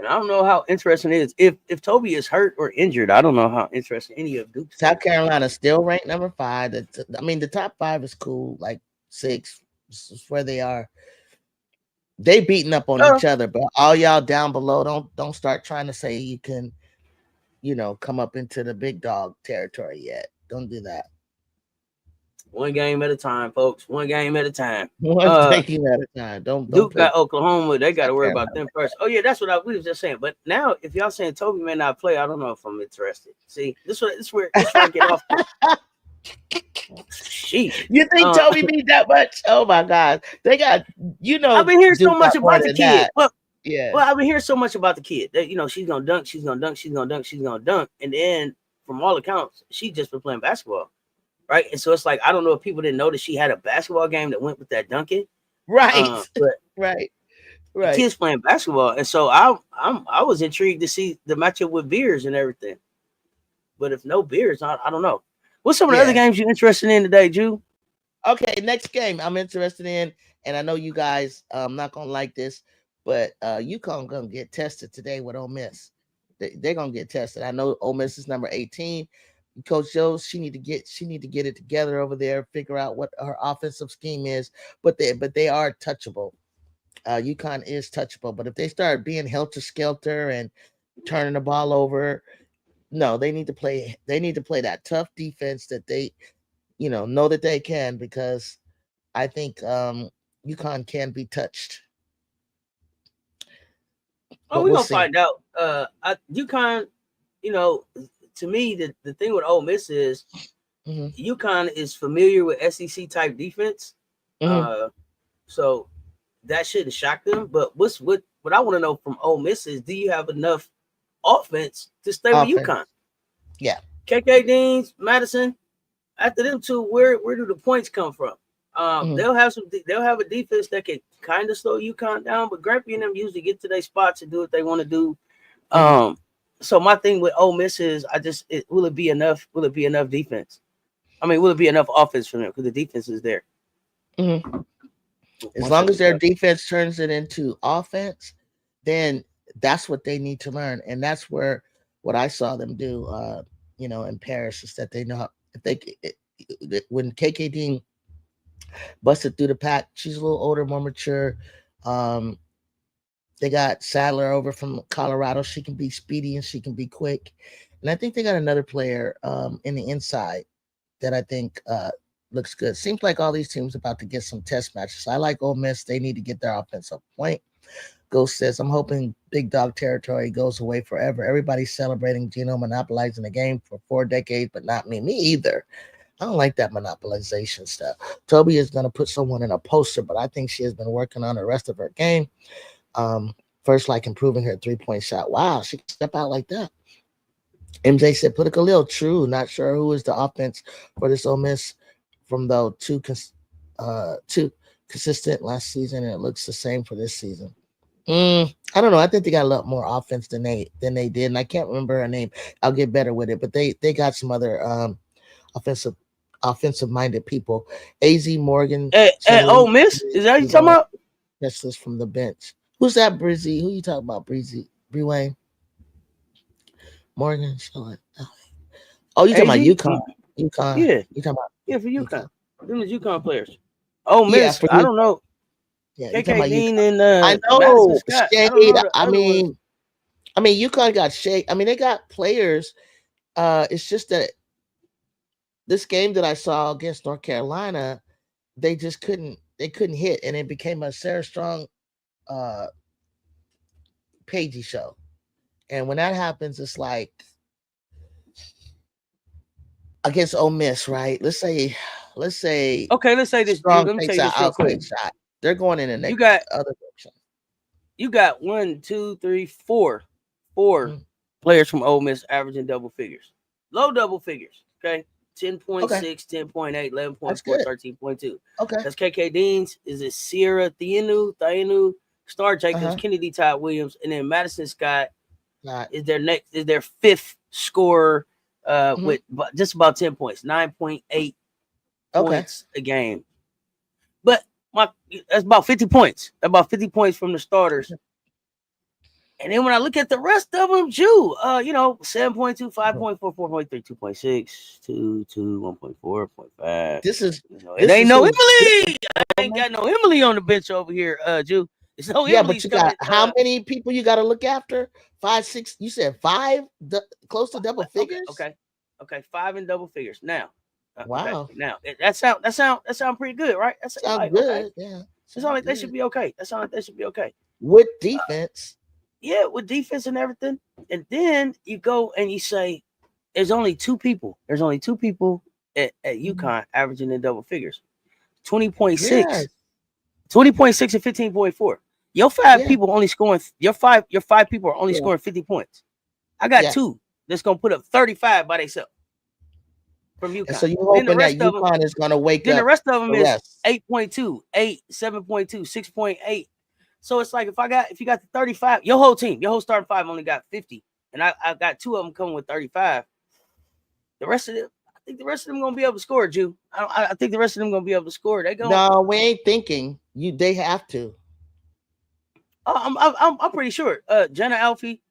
[SPEAKER 1] I don't know how interesting it is. If Toby is hurt or injured, I don't know how interesting any of Duke's.
[SPEAKER 2] South Carolina still ranked number 5. The top 5 is cool. Like 6 is where they are. They beating up on each other, but all y'all down below, don't start trying to say you can, come up into the big dog territory yet. Don't do that.
[SPEAKER 1] One game at a time, folks. One game at a time.
[SPEAKER 2] One game at a time. Don't
[SPEAKER 1] Duke got Oklahoma. They got to worry about them first. Oh yeah, that's what we was just saying. But now, if y'all saying Toby may not play, I don't know if I'm interested. See, this is where I get off. Sheesh.
[SPEAKER 2] You think Toby beat that much? Oh my God, they got
[SPEAKER 1] I've been hearing so much about the kid. Well,
[SPEAKER 2] yeah.
[SPEAKER 1] Well, I've been hearing so much about the kid that she's gonna dunk, she's gonna dunk, she's gonna dunk, she's gonna dunk, and then from all accounts, she's just been playing basketball. Right, and so it's like I don't know if people didn't know that she had a basketball game that went with that dunking.
[SPEAKER 2] Right,
[SPEAKER 1] but
[SPEAKER 2] right.
[SPEAKER 1] The kids playing basketball, and so I was intrigued to see the matchup with Beers and everything. But if no Beers, I don't know. What's some of the other games you're interested in today, Ju?
[SPEAKER 2] Okay, next game I'm interested in, and I know you guys not gonna like this, but UConn gonna get tested today with Ole Miss. They're gonna get tested. I know Ole Miss is number 18. Coach Jones, she need to get it together over there, figure out what her offensive scheme is, but they are touchable. UConn is touchable, but if they start being helter-skelter and turning the ball over, no, they need to play that tough defense that they know that they can, because I think UConn can be touched.
[SPEAKER 1] Oh, we're gonna find out. UConn, you know, to me, the thing with Ole Miss is UConn is familiar with SEC type defense. So that shouldn't shock them. But what I want to know from Ole Miss is, do you have enough offense to stay with UConn?
[SPEAKER 2] Yeah.
[SPEAKER 1] KK Deans, Madison, after them two, where do the points come from? They'll have a defense that can kind of slow UConn down, but Grampy and them usually get to their spots and do what they want to do. So my thing with Ole Miss is, will it be enough? Will it be enough defense? I mean, will it be enough offense for them? Because the defense is there.
[SPEAKER 2] As long as their defense turns it into offense, then that's what they need to learn, and that's where what I saw them do, in Paris, is that they know if they when KK Dean busted through the pack, she's a little older, more mature. They got Sadler over from Colorado. She can be speedy and she can be quick, and I think they got another player in the inside that I think looks good. Seems like all these teams about to get some test matches. I like Ole Miss. They need to get their offensive point. Ghost says, I'm hoping big dog territory goes away forever. Everybody's celebrating Gino monopolizing the game for 4 decades, but not me. Me either. I don't like that monopolization stuff. Toby is going to put someone in a poster, but I think she has been working on the rest of her game. First, like improving her 3-point shot. Wow, she can step out like that. MJ said, put a Khalil. True. Not sure who is the offense for this Ole Miss from too consistent last season, and it looks the same for this season. I don't know. I think they got a lot more offense than they did, and I can't remember her name. I'll get better with it, but they got some other offensive minded people. AZ Morgan.
[SPEAKER 1] Ole Miss, is that you talking about?
[SPEAKER 2] That's just from the bench. Who's that, Brizzy? Who you talking about, Breezy? Bree Wayne? Morgan. Oh, you talking about UConn? UConn.
[SPEAKER 1] Yeah,
[SPEAKER 2] you talking about
[SPEAKER 1] for UConn. Them is UConn players. Ole Miss, I don't know.
[SPEAKER 2] Yeah,
[SPEAKER 1] KK Dean and
[SPEAKER 2] I know
[SPEAKER 1] Madison Scott.
[SPEAKER 2] Shade. I mean, UConn got Shade. I mean, they got players. It's just that this game that I saw against North Carolina, they just couldn't hit, and it became a Sarah Strong Pagey show. And when that happens, it's like against Ole Miss, right? Let's say
[SPEAKER 1] okay, let's say this.
[SPEAKER 2] Strong
[SPEAKER 1] Let me
[SPEAKER 2] takes
[SPEAKER 1] say
[SPEAKER 2] an
[SPEAKER 1] this real quick.
[SPEAKER 2] shot. They're going in the next other direction.
[SPEAKER 1] You got 1, 2, 3, 4 players from Ole Miss averaging double figures. Low double figures, okay? 10.6, 10.8, 11.4, 13.2.
[SPEAKER 2] Okay.
[SPEAKER 1] That's KK Deans. Is it Sierra Thienu, Star Jacobs, Kennedy Todd Williams, and then Madison Scott is their fifth scorer with just about 10 points, 9.8 points a game. But that's about 50 points. About 50 points from the starters. And then when I look at the rest of them, 7.2, 5.4, 4.3, 2.6, 2, 1.4, 0.5. It ain't no Emily. I ain't got no Emily on the bench over here, Ju. It's no Emily.
[SPEAKER 2] But you got how many people you got to look after? 5, 6. You said 5, close to double figures.
[SPEAKER 1] Okay, 5 in double figures. Now,
[SPEAKER 2] wow.
[SPEAKER 1] Okay. Now that sound pretty good, right? That
[SPEAKER 2] sounds good. Yeah.
[SPEAKER 1] It sounds like they should be okay. That sounds like they should be okay
[SPEAKER 2] with defense.
[SPEAKER 1] Yeah, with defense and everything. And then you go and you say, there's only 2 people. There's only 2 people at UConn averaging in double figures. 20.6. Yes. 20.6 and 15.4. Your 5 people only scoring. Your five people are only scoring 50 points. I got 2 that's gonna put up 35 by themselves from UConn.
[SPEAKER 2] And so you hoping that UConn is gonna wake up.
[SPEAKER 1] Then the rest of them is 8.2, 8, 7.2, 6.8. So it's like if you got the 35, your whole team, your whole starting 5 only got 50, and I got 2 of them coming with 35. The rest of them, I think the rest of them gonna be able to score, Ju. I think the rest of them gonna be able to score. They go.
[SPEAKER 2] No, we ain't thinking. They have to.
[SPEAKER 1] I'm pretty sure. Jenna Alfie,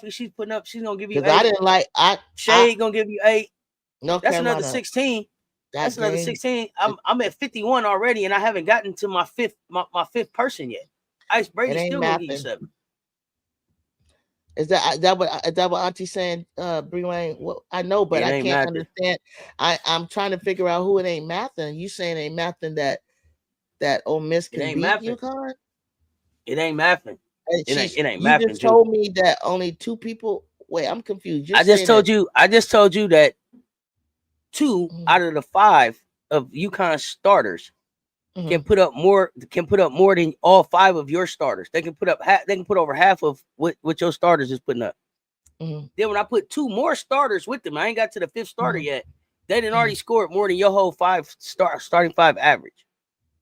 [SPEAKER 1] she's putting up. She's gonna give you 8.
[SPEAKER 2] I didn't like.
[SPEAKER 1] Shade gonna give you 8.
[SPEAKER 2] No,
[SPEAKER 1] that's another 16. That's another 16. I'm at 51 already, and I haven't gotten to my fifth person yet. Ice Brady still gonna give you 7.
[SPEAKER 2] Is that what Auntie's saying, Bree Wayne? Well, I know, but I can't understand. I'm trying to figure out who it ain't mathing. You saying it ain't mathing that Ole Miss can beat UConn?
[SPEAKER 1] It ain't mathing. It ain't
[SPEAKER 2] You
[SPEAKER 1] mapping,
[SPEAKER 2] just
[SPEAKER 1] Ju.
[SPEAKER 2] told me that only 2 people. Wait, I'm confused. You're
[SPEAKER 1] I just
[SPEAKER 2] saying that
[SPEAKER 1] told you that 2
[SPEAKER 2] Mhm,
[SPEAKER 1] out of the 5 of UConn starters can
[SPEAKER 2] mhm,
[SPEAKER 1] put up more than all 5 of your starters. They can put up they can put over half of what your starters is putting up.
[SPEAKER 2] mhm,
[SPEAKER 1] Then when I put 2 more starters with them, I ain't got to the 5th starter
[SPEAKER 2] mhm,
[SPEAKER 1] yet. They didn't already
[SPEAKER 2] mhm,
[SPEAKER 1] scored more than your whole starting 5 average.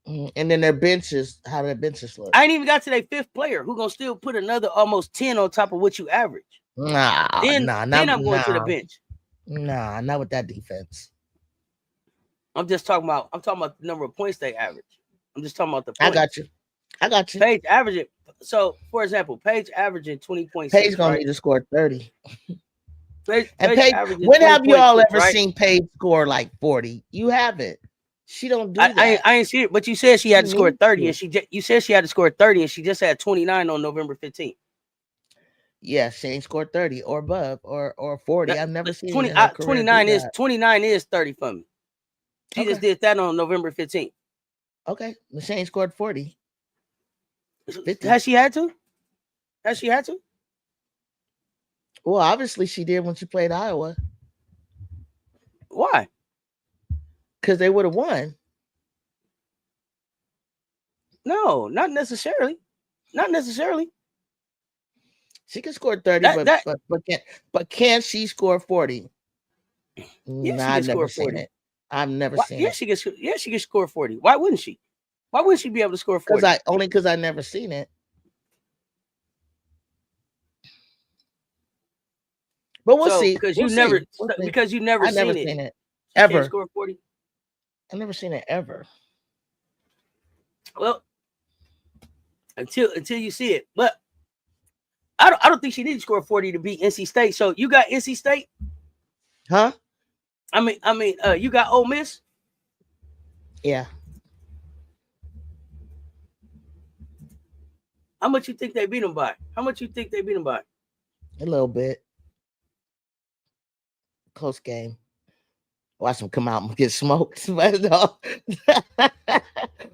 [SPEAKER 2] mhm. And then their benches, how their benches look.
[SPEAKER 1] I ain't even got to their 5th player who gonna still put another almost 10 on top of what you average.
[SPEAKER 2] Nah,
[SPEAKER 1] Then I'm going to the
[SPEAKER 2] nah,
[SPEAKER 1] bench.
[SPEAKER 2] nah, not with that defense.
[SPEAKER 1] I'm talking about the number of points they average. I'm just talking about the
[SPEAKER 2] I
[SPEAKER 1] points.
[SPEAKER 2] got you.
[SPEAKER 1] Paige averaging. So, for example, Paige averaging
[SPEAKER 2] Paige
[SPEAKER 1] 20.6,
[SPEAKER 2] gonna
[SPEAKER 1] right?
[SPEAKER 2] need to score 30. And
[SPEAKER 1] Paige
[SPEAKER 2] Paige,
[SPEAKER 1] averaging
[SPEAKER 2] when have y'all
[SPEAKER 1] 20.6,
[SPEAKER 2] ever
[SPEAKER 1] right?
[SPEAKER 2] seen Paige score like 40? You haven't. She don't do that.
[SPEAKER 1] I ain't see it, but you said she had
[SPEAKER 2] She
[SPEAKER 1] to score
[SPEAKER 2] needs
[SPEAKER 1] 30,
[SPEAKER 2] to.
[SPEAKER 1] and you said she had to score 30, and she just had 29 on November 15th.
[SPEAKER 2] Yeah, she ain't scored 30 or above or 40. I've never seen it in her career do
[SPEAKER 1] 29 is 30 for me. She just
[SPEAKER 2] Okay.
[SPEAKER 1] did that on November 15th.
[SPEAKER 2] Okay. Shane scored 40. 50.
[SPEAKER 1] Has she had to? Has she had to?
[SPEAKER 2] Well, obviously she did when she played Iowa.
[SPEAKER 1] Why?
[SPEAKER 2] Because they would have won.
[SPEAKER 1] No, not necessarily. Not necessarily.
[SPEAKER 2] She can score 30,
[SPEAKER 1] That
[SPEAKER 2] but can she score 40?
[SPEAKER 1] Yeah,
[SPEAKER 2] Nah,
[SPEAKER 1] she can
[SPEAKER 2] I've never
[SPEAKER 1] score
[SPEAKER 2] seen
[SPEAKER 1] 40.
[SPEAKER 2] it. I've never
[SPEAKER 1] Why?
[SPEAKER 2] seen it.
[SPEAKER 1] Yeah, she can score 40. Why wouldn't she? Why wouldn't she be able to score 40?
[SPEAKER 2] Because I never seen it. But we'll see.
[SPEAKER 1] Because
[SPEAKER 2] We'll see.
[SPEAKER 1] because you never
[SPEAKER 2] I never
[SPEAKER 1] seen it.
[SPEAKER 2] seen it.
[SPEAKER 1] She can't
[SPEAKER 2] Ever.
[SPEAKER 1] score 40.
[SPEAKER 2] I never seen it ever.
[SPEAKER 1] Well, until you see it. But I don't think she needs to score 40 to beat NC State. So you got NC State?
[SPEAKER 2] Huh?
[SPEAKER 1] You got Ole Miss?
[SPEAKER 2] Yeah.
[SPEAKER 1] How much you think they beat them by? How much you think they beat them by?
[SPEAKER 2] A little bit. Close game. Watch them come out and get smoked. But no.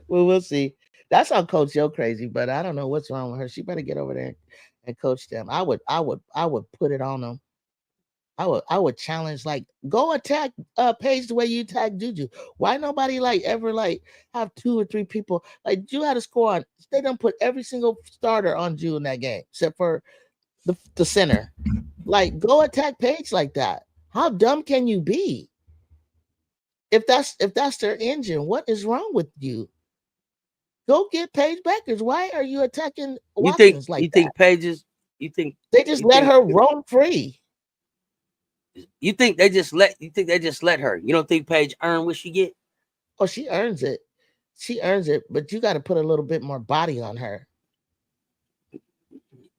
[SPEAKER 2] Well, we'll see. That's how Coach Joe crazy, but I don't know what's wrong with her. She better get over there and coach them. I would put it on them. I would challenge, like, go attack Paige the way you attack JUJU. Why nobody ever have 2 or 3 people like Ju had to score on? They don't put every single starter on Ju in that game except for the center. Like, go attack Paige like that. How dumb can you be? If that's their engine, what is wrong with you? Go get Paige Beckers. Why are you attacking Watkins like that?
[SPEAKER 1] You think
[SPEAKER 2] They just let her roam free.
[SPEAKER 1] You think they just let her? You don't think Paige earned what she get?
[SPEAKER 2] Oh, she earns it. She earns it, but you got to put a little bit more body on her.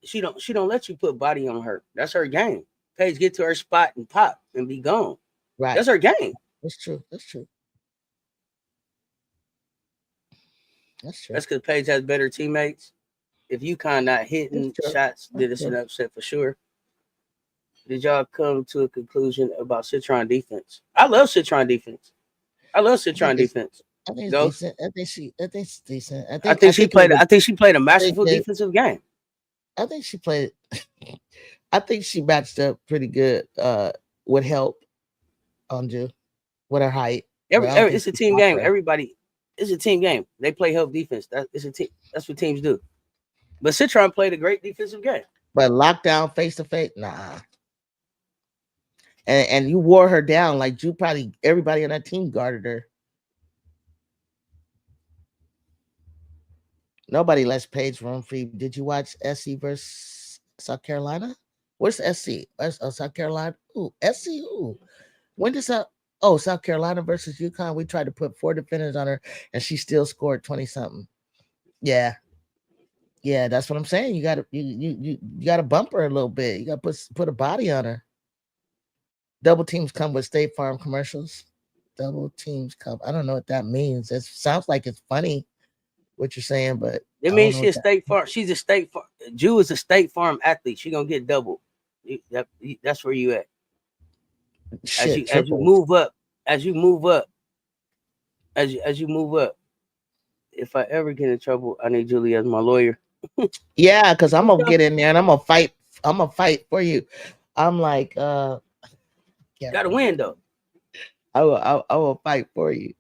[SPEAKER 1] She don't let you put body on her. That's her game. Paige get to her spot and pop and be gone.
[SPEAKER 2] Right.
[SPEAKER 1] That's her game.
[SPEAKER 2] That's true. That's true. That's true.
[SPEAKER 1] That's because Paige has better teammates. If UConn not hitting shots, then it's an upset for sure. Did y'all come to a conclusion about Citron defense? I love Citron defense. I think
[SPEAKER 2] it's decent. I think it's decent.
[SPEAKER 1] I think she played a masterful defensive game.
[SPEAKER 2] I think she played. I think she matched up pretty good with help on Ju with her height.
[SPEAKER 1] It's a team game. It's a team game. They play help defense. It's a team. That's what teams do. But Citron played a great defensive game.
[SPEAKER 2] But lockdown face to face, nah. And you wore her down like Ju. Probably everybody on that team guarded her. Nobody lets Paige roam free. Did you watch SC versus South Carolina? Where's SC? South Carolina. Ooh, SC. Ooh. When does that? Oh, South Carolina versus UConn. We tried to put 4 defenders on her, and she still scored 20 something. Yeah, that's what I'm saying. You got to bump her a little bit. You got to put a body on her. Double teams come with State Farm commercials. Double teams come. I don't know what that means. It sounds like it's funny what you're saying, but
[SPEAKER 1] it means she's a State Farm. She's a State Farm. Ju is a State Farm athlete. She's gonna get double. That's where you at.
[SPEAKER 2] Shit,
[SPEAKER 1] as you move up. If I ever get in trouble, I need Julie as my lawyer.
[SPEAKER 2] Yeah, because I'm gonna get in there and I'm gonna fight. I'm gonna fight for you. I'm like,
[SPEAKER 1] Gotta win though.
[SPEAKER 2] I will fight for you.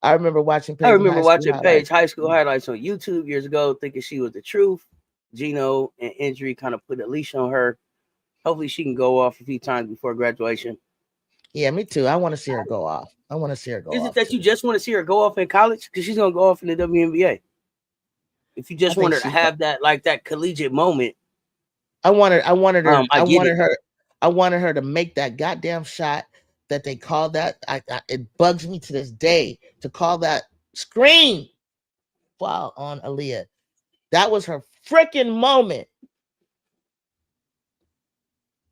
[SPEAKER 2] I remember watching
[SPEAKER 1] I
[SPEAKER 2] Paige in
[SPEAKER 1] remember
[SPEAKER 2] high school
[SPEAKER 1] watching
[SPEAKER 2] highlights.
[SPEAKER 1] Paige high school highlights on YouTube years ago, thinking she was the truth. Gino and injury kind of put a leash on her. Hopefully, she can go off a few times before graduation.
[SPEAKER 2] Yeah, me too. I want to see her go off. I want to see her go
[SPEAKER 1] Is it
[SPEAKER 2] off
[SPEAKER 1] that
[SPEAKER 2] too.
[SPEAKER 1] you just want to see her go off in college? Because she's gonna go off in the WNBA. If you
[SPEAKER 2] I
[SPEAKER 1] just
[SPEAKER 2] think
[SPEAKER 1] want her to
[SPEAKER 2] she.
[SPEAKER 1] have that like that collegiate moment,
[SPEAKER 2] I wanted. I wanted her.
[SPEAKER 1] I
[SPEAKER 2] I
[SPEAKER 1] get
[SPEAKER 2] wanted
[SPEAKER 1] it.
[SPEAKER 2] her. I wanted her to make that goddamn shot that they called that. It bugs me to this day to call that screen foul on Aaliyah. That was her freaking moment.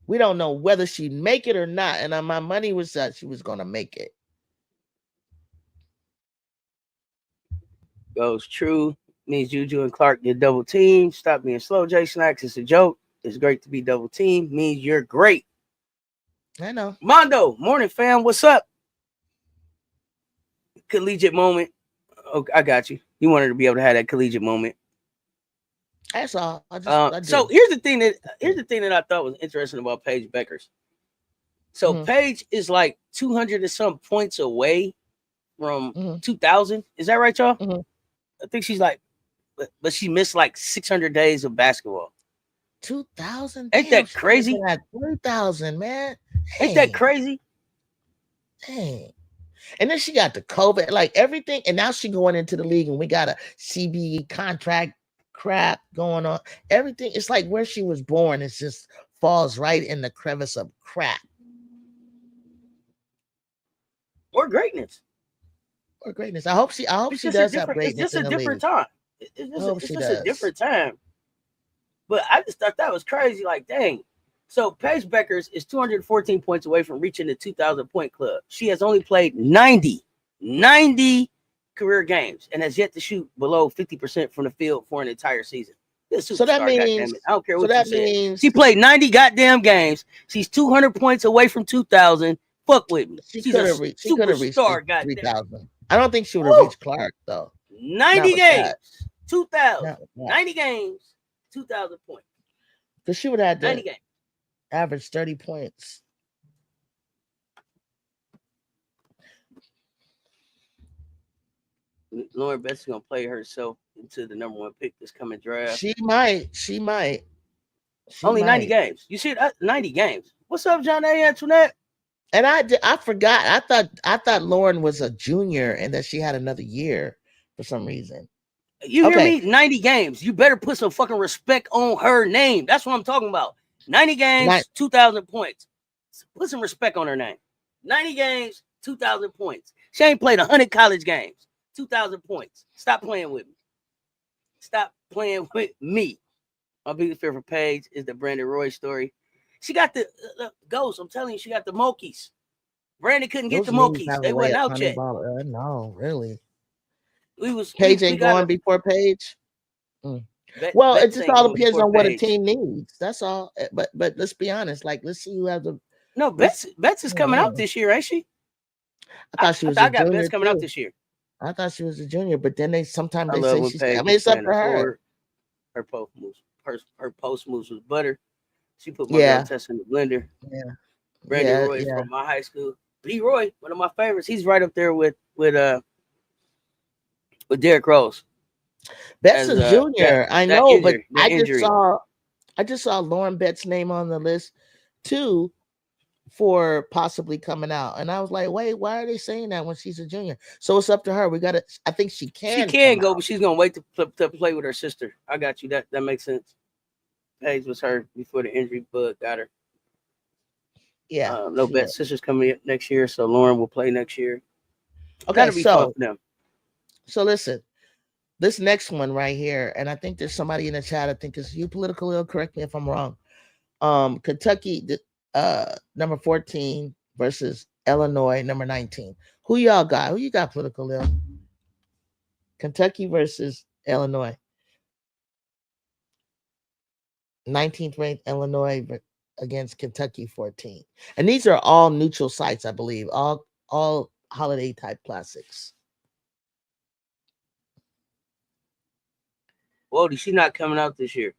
[SPEAKER 2] We don't know whether she'd make it or not, and my money was that she was gonna make it.
[SPEAKER 1] Goes true. Means Juju and Clark get double teamed. Stop being slow, J Snacks. It's a joke. It's great to be double teamed. Means you're great.
[SPEAKER 2] I know.
[SPEAKER 1] Mondo, morning fam. What's up? Collegiate moment. Okay, I got you. You wanted to be able to have that collegiate moment.
[SPEAKER 2] That's all. I
[SPEAKER 1] So
[SPEAKER 2] do.
[SPEAKER 1] here's the thing that I thought was interesting about Paige Beckers. So Paige is like 200 and some points away from 2000. Is that right, y'all? I think she's like, but she missed like 600 days of basketball.
[SPEAKER 2] 2000.
[SPEAKER 1] Ain't that crazy?
[SPEAKER 2] 3,000, man.
[SPEAKER 1] Ain't that crazy?
[SPEAKER 2] Dang. And then she got the COVID, like everything. And now she going into the league and we got a CBE contract crap going on. Everything. It's like where she was born. It just falls right in the crevice of crap.
[SPEAKER 1] Or greatness.
[SPEAKER 2] Or greatness. I hope she does have greatness.
[SPEAKER 1] It's just a different time. It's just a different time. But I just thought that was crazy. Like, dang. So Paige Beckers is 214 points away from reaching the 2,000 point club. She has only played 90 career games and has yet to shoot below 50% from the field for an entire season.
[SPEAKER 2] So that means
[SPEAKER 1] I don't care what you said. She played 90 goddamn games. She's 200 points away from 2,000. Fuck with me.
[SPEAKER 2] She could have reached 3,000. I don't think she would have reached Clark though.
[SPEAKER 1] 90 games, 2,000. 90 games, 2,000 points.
[SPEAKER 2] Because she would have had to average 30 points.
[SPEAKER 1] Lauren Betts is gonna play herself into the number 1 pick this coming draft.
[SPEAKER 2] She might.
[SPEAKER 1] Only 90 games. You see that? 90 games. What's up, John A. Antoinette?
[SPEAKER 2] And I forgot. I thought Lauren was a junior and that she had another year for some reason.
[SPEAKER 1] You hear me? 90 games. You better put some fucking respect on her name. That's what I'm talking about. 90 games, 2,000 points. Put some respect on her name. 90 games, 2,000 points. She ain't played 100 college games. 2,000 points. Stop playing with me. Stop playing with me. My biggest fear for Paige is the Brandon Roy story. She got the ghost. I'm telling you, she got the Mokies. Brandon couldn't get the Mokies. They wasn't out yet.
[SPEAKER 2] No, really.
[SPEAKER 1] Paige
[SPEAKER 2] ain't going before Paige. Well, it just all depends on what a team needs. That's all. But let's be honest. Like, let's see who has the.
[SPEAKER 1] No, Betts is coming out this year, ain't she?
[SPEAKER 2] I thought she was.
[SPEAKER 1] I got Betts coming out this year.
[SPEAKER 2] I thought she was a junior, but then they sometimes they say she's. I mean, it's up to her.
[SPEAKER 1] Her post moves was butter. She put my girl Tess in the blender.
[SPEAKER 2] Yeah.
[SPEAKER 1] Brandon Roy from my high school. B. Roy, one of my favorites. He's right up there with Derrick Rose.
[SPEAKER 2] Betts a junior. I know, but I just saw Lauren Betts' name on the list too for possibly coming out. And I was like, wait, why are they saying that when she's a junior? So it's up to her. I think she can.
[SPEAKER 1] She can go, but she's gonna wait to play with her sister. I got you. That makes sense. Paige was her before the injury bug got her.
[SPEAKER 2] Yeah.
[SPEAKER 1] No Betts' sister's coming up next year, so Lauren will play next year.
[SPEAKER 2] Okay,
[SPEAKER 1] that'll be fun for them.
[SPEAKER 2] So listen, this next one right here, and I think there's somebody in the chat. I think it's you, Political Ill. Correct me if I'm wrong. Kentucky, number 14 versus Illinois, number 19. Who y'all got? Who you got, Political Ill? Kentucky versus Illinois. 19th ranked Illinois against Kentucky 14. And these are all neutral sites, I believe. All holiday type classics.
[SPEAKER 1] Whoa, she's not coming out this year.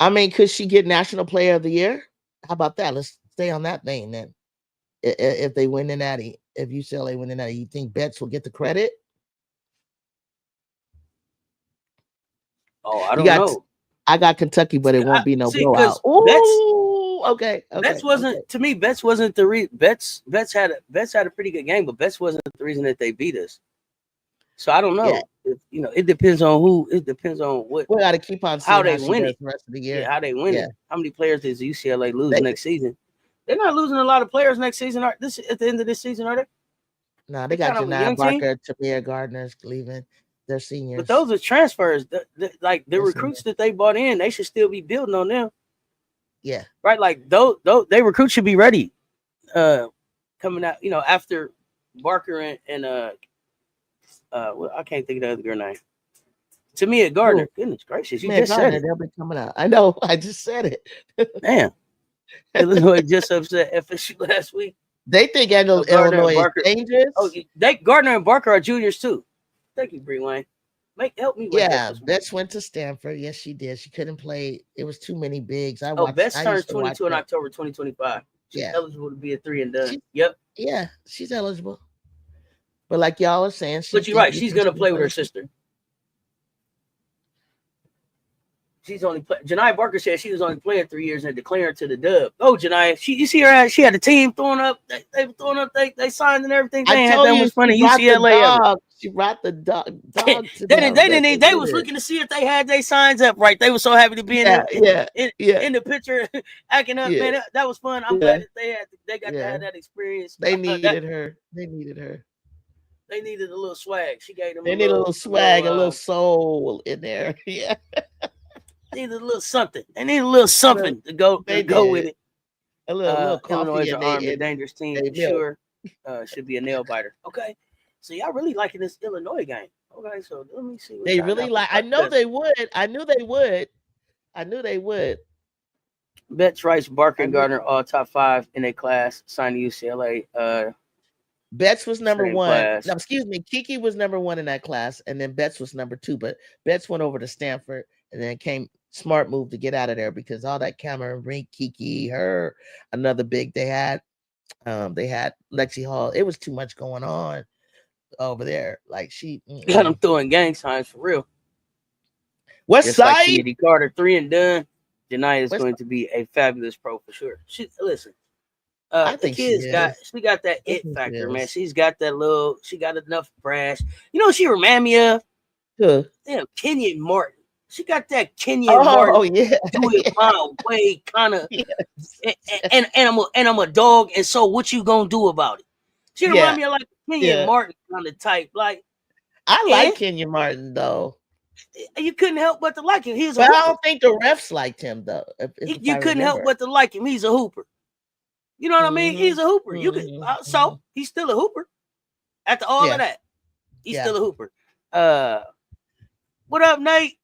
[SPEAKER 2] I mean, could she get National Player of the Year? How about that? Let's stay on that vein then. If they win the Natty, if UCLA win the Natty, you think Betts will get the credit?
[SPEAKER 1] Oh, I don't know.
[SPEAKER 2] I got Kentucky, but it won't be no blowout. Okay.
[SPEAKER 1] Betts wasn't to me. Betts wasn't the Betts had a pretty good game, but Betts wasn't the reason that they beat us. So I don't know. Yeah. It depends on who. It depends on what.
[SPEAKER 2] We got to keep on seeing how they win it the rest of the year.
[SPEAKER 1] Yeah, how they win it. How many players does UCLA lose next season? They're not losing a lot of players next season. At the end of this season, are they?
[SPEAKER 2] No, they got Janai Barker, Tamir Gardner's leaving. They're seniors.
[SPEAKER 1] But those are transfers. The recruits that they bought in, they should still be building on them.
[SPEAKER 2] Yeah.
[SPEAKER 1] Right. Like those they recruits should be ready. Coming out, after Barker and well, I can't think of the other girl name. Tamia Gardner. Ooh. Goodness gracious, you just said it.
[SPEAKER 2] They'll be coming out. I know. I just said it.
[SPEAKER 1] Damn. Illinois just upset FSU last week.
[SPEAKER 2] They think Illinois is dangerous.
[SPEAKER 1] Oh, Gardner and Barker are juniors too. Thank you, Bree Wayne. Help me.
[SPEAKER 2] Betts went to Stanford. Yes, she did. She couldn't play. It was too many bigs.
[SPEAKER 1] Betts turns 22 in October 2025. She's eligible to be a 3 and done. Yep.
[SPEAKER 2] Yeah, she's eligible. But like y'all are saying,
[SPEAKER 1] but you're right. She's gonna play with her sister. She's only Janai Barker said she was only playing 3 years and declaring to the dub. Oh, Janai, you see her? She had the team throwing up. They were throwing up. They signed and everything. They had that much fun at UCLA.
[SPEAKER 2] She brought the dog.
[SPEAKER 1] They was looking to see if they had their signs up right. They were so happy to be in the picture, acting up. Man, that was fun. I'm glad that they got to have that experience.
[SPEAKER 2] They needed her. They
[SPEAKER 1] needed a little swag. She gave them.
[SPEAKER 2] They needed a little swag, a little soul in there. Yeah.
[SPEAKER 1] Needed a little something. They need a little something to go with it.
[SPEAKER 2] A little coffee.
[SPEAKER 1] Illinois are armed and dangerous team. Sure, should be a nail biter. Okay, so y'all really liking this Illinois game? Okay, so let me see.
[SPEAKER 2] They really like. I know they would. I knew they would.
[SPEAKER 1] Betts, Rice, Barker, and Gardner all top 5 in their class. Signed to UCLA.
[SPEAKER 2] Betts was number 1. No, excuse me. Kiki was number 1 in that class, and then Betts was number 2. But Betts went over to Stanford, and then came. Smart move to get out of there because all that Cameron Brink, Kiki, her, another big they had Lexi Hall. It was too much going on over there. Like she
[SPEAKER 1] got them throwing gang signs for real.
[SPEAKER 2] West Side?
[SPEAKER 1] Like Kennedy Carter, 3 and done. Janai is going to be a fabulous pro for sure. Listen. I think she got that it factor, man. She's got that she got enough brash. You know what she remind me of? Damn, Kenyon Martin. She got that Kenyon Martin, do it my way kind of, and I'm a dog, and so what you gonna do about it? She remind me of like Kenyon Martin kind of type. Like
[SPEAKER 2] I like Kenyon Martin though.
[SPEAKER 1] You couldn't help but to like him.
[SPEAKER 2] But I don't think the refs liked him though.
[SPEAKER 1] You couldn't help but to like him. He's a hooper. You know what I mean? He's a hooper. You could so he's still a hooper. After all of that, he's still a hooper. What up, Nate?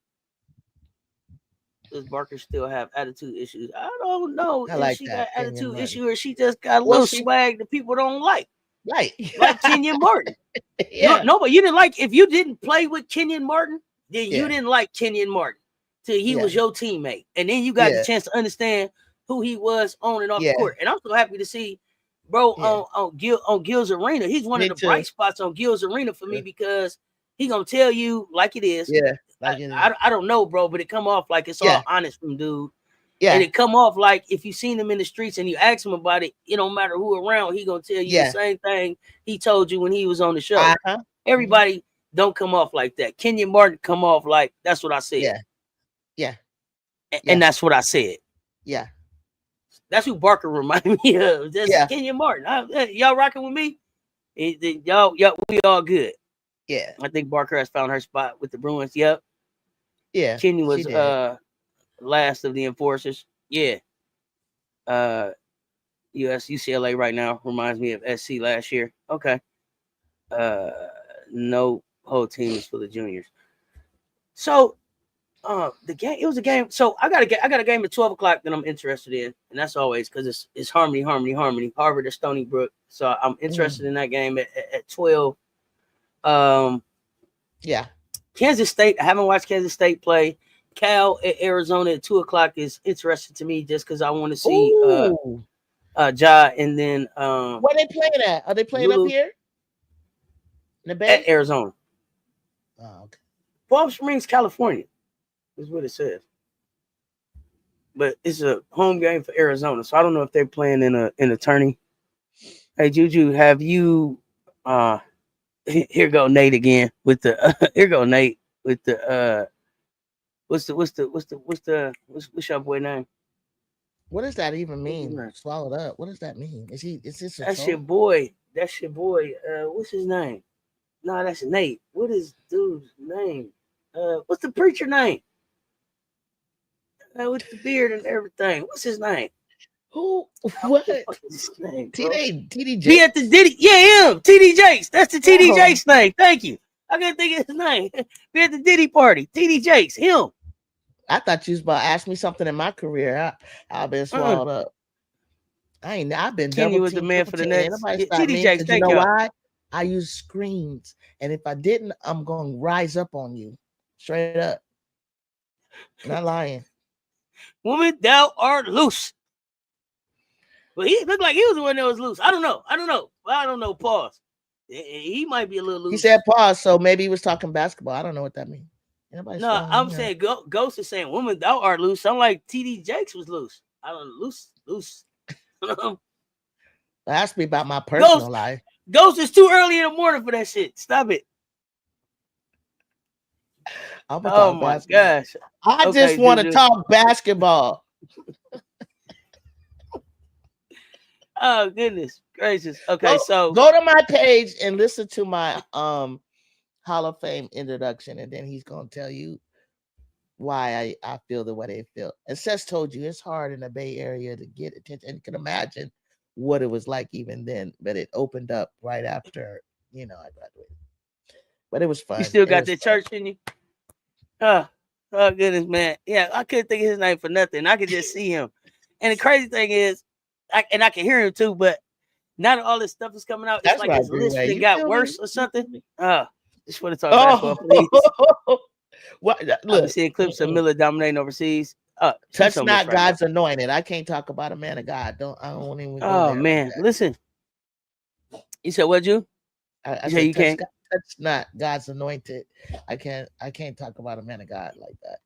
[SPEAKER 1] Does Barker still have attitude issues? I don't know.
[SPEAKER 2] Like
[SPEAKER 1] she
[SPEAKER 2] that,
[SPEAKER 1] got attitude issue, or she just got a little swag that people don't like. Like Kenyon Martin. But you didn't like. If you didn't play with Kenyon Martin, then you didn't like Kenyon Martin till he was your teammate, and then you got the chance to understand who he was on and off the court. And I'm so happy to see, bro, on Gil's Arena. He's one of the bright spots on Gil's Arena for me because he gonna tell you like it is.
[SPEAKER 2] Yeah.
[SPEAKER 1] I don't know, bro, but it come off like it's all honest from dude. Yeah. And it come off like if you seen him in the streets and you ask him about it, it don't matter who around, he gonna tell you the same thing he told you when he was on the show. Everybody don't come off like that. Kenyon Martin come off like that's what I said.
[SPEAKER 2] Yeah.
[SPEAKER 1] And that's what I said.
[SPEAKER 2] Yeah.
[SPEAKER 1] That's who Barker reminded me of. That's Kenyon Martin. Y'all rocking with me? Y'all, we all good.
[SPEAKER 2] Yeah.
[SPEAKER 1] I think Barker has found her spot with the Bruins. Yep.
[SPEAKER 2] Yeah.
[SPEAKER 1] Kenyon was last of the enforcers. Yeah. UCLA right now reminds me of SC last year. Okay. No whole team is full of juniors. So the game, it was a game. So I got a game at 12 o'clock that I'm interested in, and that's always because it's Harmony, Harvard or Stony Brook. So I'm interested in that game at 12.
[SPEAKER 2] Yeah.
[SPEAKER 1] Kansas State. I haven't watched Kansas State play. Cal at Arizona at 2:00 is interesting to me just because I want to see Ja, and then
[SPEAKER 2] where they playing at? Are they playing up here in the Bay?
[SPEAKER 1] At Arizona.
[SPEAKER 2] Oh, okay.
[SPEAKER 1] Palm Springs, California, is what it says. But it's a home game for Arizona, so I don't know if they're playing in a tourney. Hey Juju, have you? Here go Nate again with the. Here go Nate with the. What's your boy name?
[SPEAKER 2] What does that even mean? Swallowed up. What does that mean? Is this a
[SPEAKER 1] That's
[SPEAKER 2] troll?
[SPEAKER 1] your boy. That's your boy. What's his name? No, that's Nate. What is dude's name? What's the preacher name? With the beard and everything. What's his name?
[SPEAKER 2] Who? What?
[SPEAKER 1] His name,
[SPEAKER 2] TD Jakes?
[SPEAKER 1] Be at the Diddy. Yeah, him. TD Jakes. That's the TD Jakes name. Thank you. I can't think of his name. Be at the Diddy party. TD Jakes. Him.
[SPEAKER 2] I thought you was about to ask me something in my career. I've been swallowed up. I've been
[SPEAKER 1] Kenny
[SPEAKER 2] double
[SPEAKER 1] was the
[SPEAKER 2] teamed.
[SPEAKER 1] man for the Nets. TD
[SPEAKER 2] Jakes.
[SPEAKER 1] Thank
[SPEAKER 2] you know
[SPEAKER 1] you.
[SPEAKER 2] Why? I use screens, and if I didn't, I'm gonna rise up on you, straight up. Not lying.
[SPEAKER 1] Woman, thou art loose. But he looked like he was the one that was loose. I don't know. Pause. He might be a little loose.
[SPEAKER 2] He said pause, so maybe he was talking basketball. I don't know what that means.
[SPEAKER 1] No, I'm saying Ghost is saying, "Woman, thou art loose." I'm like TD Jakes was loose. I don't know, loose.
[SPEAKER 2] Ask me about my personal life.
[SPEAKER 1] Ghost is too early in the morning for that shit. Stop it. Oh my gosh!
[SPEAKER 2] I just want to talk basketball.
[SPEAKER 1] Oh goodness gracious! Okay, so
[SPEAKER 2] go to my page and listen to my Hall of Fame introduction, and then he's gonna tell you why I feel the way they feel. And CESS told you it's hard in the Bay Area to get attention. And you can imagine what it was like even then, but it opened up right after I graduated. But it was fun.
[SPEAKER 1] You still got that church in you? Oh goodness, man. Yeah, I couldn't think of his name for nothing. I could just see him. And the crazy thing is, I can hear him too, but now that all this stuff is coming out, it's like his listening got worse or something. Just want to talk basketball, please.
[SPEAKER 2] What?
[SPEAKER 1] Look, I've seen clips of Miller dominating overseas.
[SPEAKER 2] Touch not God's anointed. I can't talk about a man of God. I don't even.
[SPEAKER 1] Oh man, listen. You said what, you?
[SPEAKER 2] I said you can't. Touch not God's anointed. I can't talk about a man of God like that.